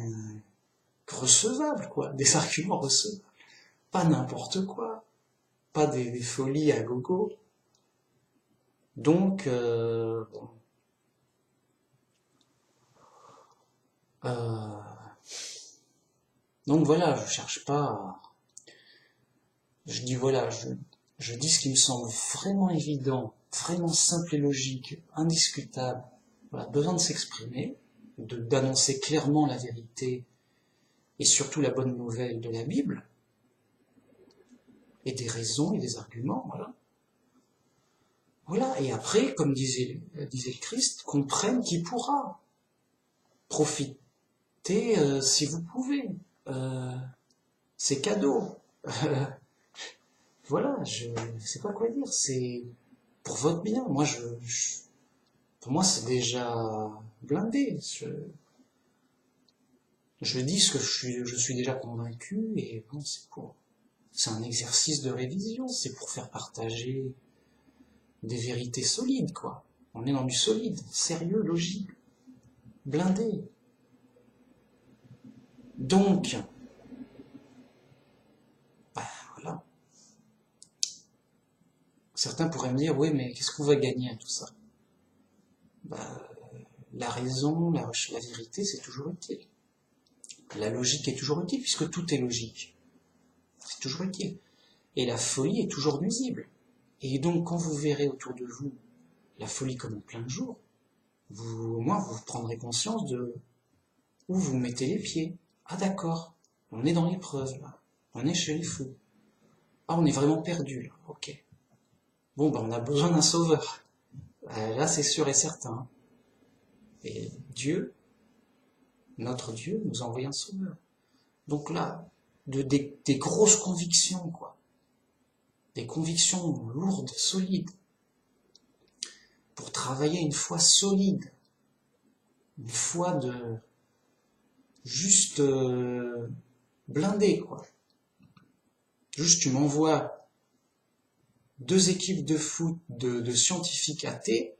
recevables, quoi. Des arguments recevables. Pas n'importe quoi. Pas des folies à gogo. Donc, bon. Donc voilà, je cherche pas je dis voilà, je dis ce qui me semble vraiment évident, vraiment simple et logique, indiscutable. Voilà, besoin de s'exprimer, d'annoncer clairement la vérité et surtout la bonne nouvelle de la Bible, et des raisons et des arguments, voilà. Voilà, et après, comme disait le Christ, comprenne qui pourra. Profitez si vous pouvez. C'est cadeau. Voilà, je sais pas quoi dire, c'est pour votre bien. Moi, pour moi, c'est déjà blindé. Je dis ce que je suis déjà convaincu, et bon, c'est un exercice de révision, c'est pour faire partager des vérités solides, quoi. On est dans du solide, sérieux, logique, blindé. Donc, bah, voilà. Certains pourraient me dire, oui, mais qu'est-ce qu'on va gagner à tout ça? Bah, la raison, la vérité, c'est toujours utile. La logique est toujours utile, puisque tout est logique. C'est toujours utile. Et la folie est toujours nuisible. Et donc, quand vous verrez autour de vous la folie comme en plein jour, au moins, vous prendrez conscience de où vous mettez les pieds. Ah d'accord, on est dans l'épreuve, là. On est chez les fous. Ah, on est vraiment perdu, là. Ok. Bon, ben, on a besoin d'un sauveur. Là, c'est sûr et certain. Et Dieu, notre Dieu, nous a envoyé un sauveur. Donc là, des grosses convictions, quoi. Des convictions lourdes, solides. Pour travailler une foi solide. Une foi juste blindée, quoi. Juste, tu m'envoies 2 équipes de foot de scientifiques athées,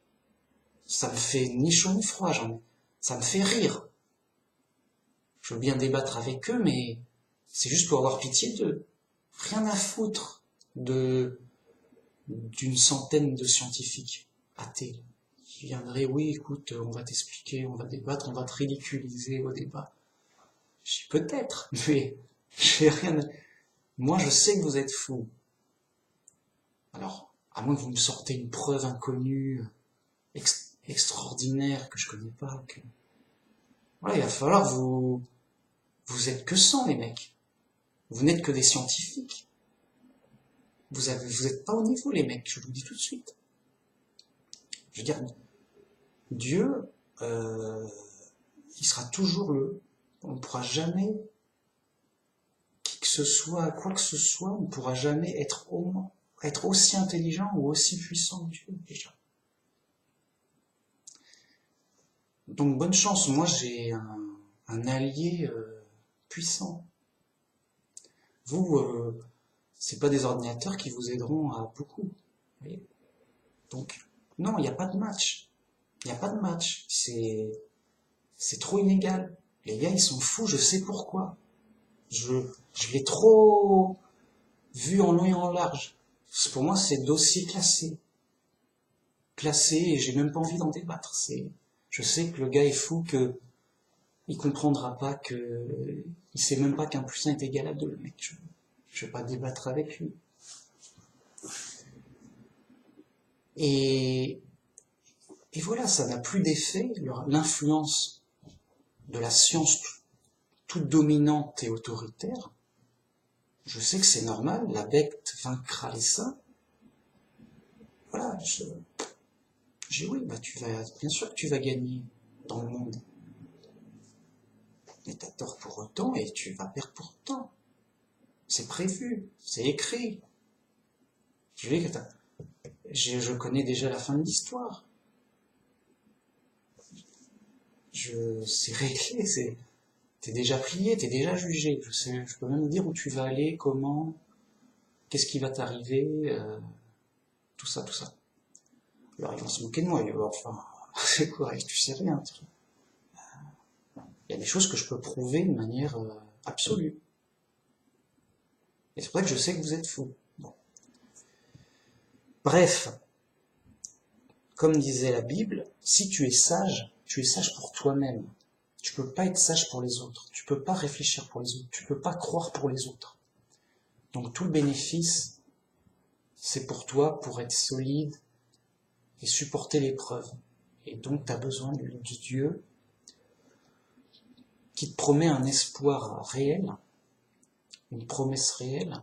ça me fait ni chaud ni froid, ça me fait rire. Je veux bien débattre avec eux, mais c'est juste pour avoir pitié d'eux. Rien à foutre d'une centaine de scientifiques athées qui viendraient, oui, écoute, on va t'expliquer, on va débattre, on va te ridiculiser au débat. Peut-être, mais j'ai rien. Moi, je sais que vous êtes fous. Alors, à moins que vous me sortez une preuve inconnue, extraordinaire, que je connais pas, voilà, il va falloir vous êtes que 100, les mecs. Vous n'êtes que des scientifiques. Vous êtes pas au niveau, les mecs, je vous le dis tout de suite. Je veux dire, Dieu, il sera toujours on ne pourra jamais, qui que ce soit, quoi que ce soit, on ne pourra jamais être aussi intelligent ou aussi puissant que Dieu, déjà. Donc bonne chance, moi j'ai un allié puissant. Vous, c'est pas des ordinateurs qui vous aideront à beaucoup. Vous voyez. Donc non, il n'y a pas de match. Il n'y a pas de match. C'est trop inégal. Les gars, ils sont fous, je sais pourquoi. Je l'ai trop vu en long et en large. Pour moi, c'est dossier classé. Classé, et j'ai même pas envie d'en débattre. Je sais que le gars est fou, que il comprendra pas que, il sait même pas qu'un plus 1 est égal à 2, le mec. Je vais pas débattre avec lui. Et voilà, ça n'a plus d'effet. L'influence de la science toute dominante et autoritaire, je sais que c'est normal, la bête vaincra les saints. Voilà, j'ai oui, bah bien sûr que tu vas gagner dans le monde. Mais t'as tort pour autant et tu vas perdre pour autant. C'est prévu, c'est écrit. Je connais déjà la fin de l'histoire. C'est réglé, t'es déjà prié, t'es déjà jugé. Je peux même dire où tu vas aller, comment, qu'est-ce qui va t'arriver, tout ça, tout ça. Alors ils vont se moquer de moi, enfin, c'est quoi, tu sais rien. Il y a des choses que je peux prouver de manière absolue. Et c'est pour ça que je sais que vous êtes fous. Bon. Bref, comme disait la Bible, si tu es sage pour toi-même. Tu peux pas être sage pour les autres. Tu peux pas réfléchir pour les autres. Tu peux pas croire pour les autres. Donc tout le bénéfice, c'est pour toi, pour être solide et supporter l'épreuve. Et donc tu as besoin du Dieu qui te promet un espoir réel, une promesse réelle,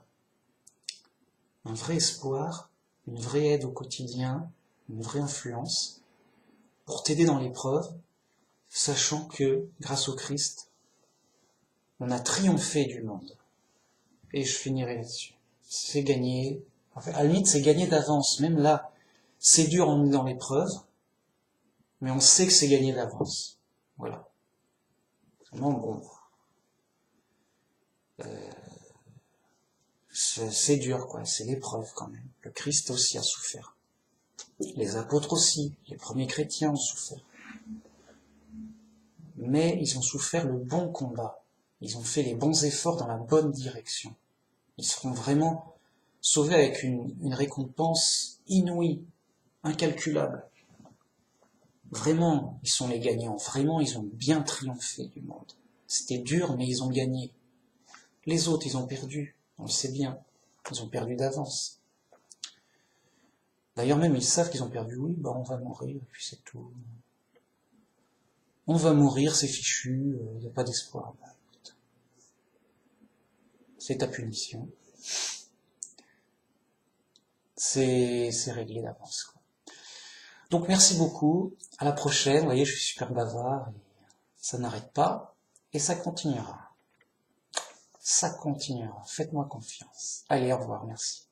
un vrai espoir, une vraie aide au quotidien, une vraie influence, pour t'aider dans l'épreuve, sachant que, grâce au Christ, on a triomphé du monde. Et je finirai là-dessus. C'est gagné. Enfin, à la limite, c'est gagné d'avance. Même là, c'est dur en dans l'épreuve, mais on sait que c'est gagné d'avance. Voilà. Vraiment, bon. C'est dur, quoi. C'est l'épreuve, quand même. Le Christ aussi a souffert. Les apôtres aussi. Les premiers chrétiens ont souffert. Mais ils ont souffert le bon combat. Ils ont fait les bons efforts dans la bonne direction. Ils seront vraiment sauvés avec une récompense inouïe, incalculable. Vraiment, ils sont les gagnants. Vraiment, ils ont bien triomphé du monde. C'était dur, mais ils ont gagné. Les autres, ils ont perdu. On le sait bien. Ils ont perdu d'avance. D'ailleurs, même, ils savent qu'ils ont perdu. Oui, on va mourir, et puis c'est tout. On va mourir, c'est fichu, il n'y a pas d'espoir. C'est ta punition. C'est réglé d'avance, quoi. Donc merci beaucoup, à la prochaine. Vous voyez, je suis super bavard, et ça n'arrête pas, et ça continuera. Ça continuera, faites-moi confiance. Allez, au revoir, merci.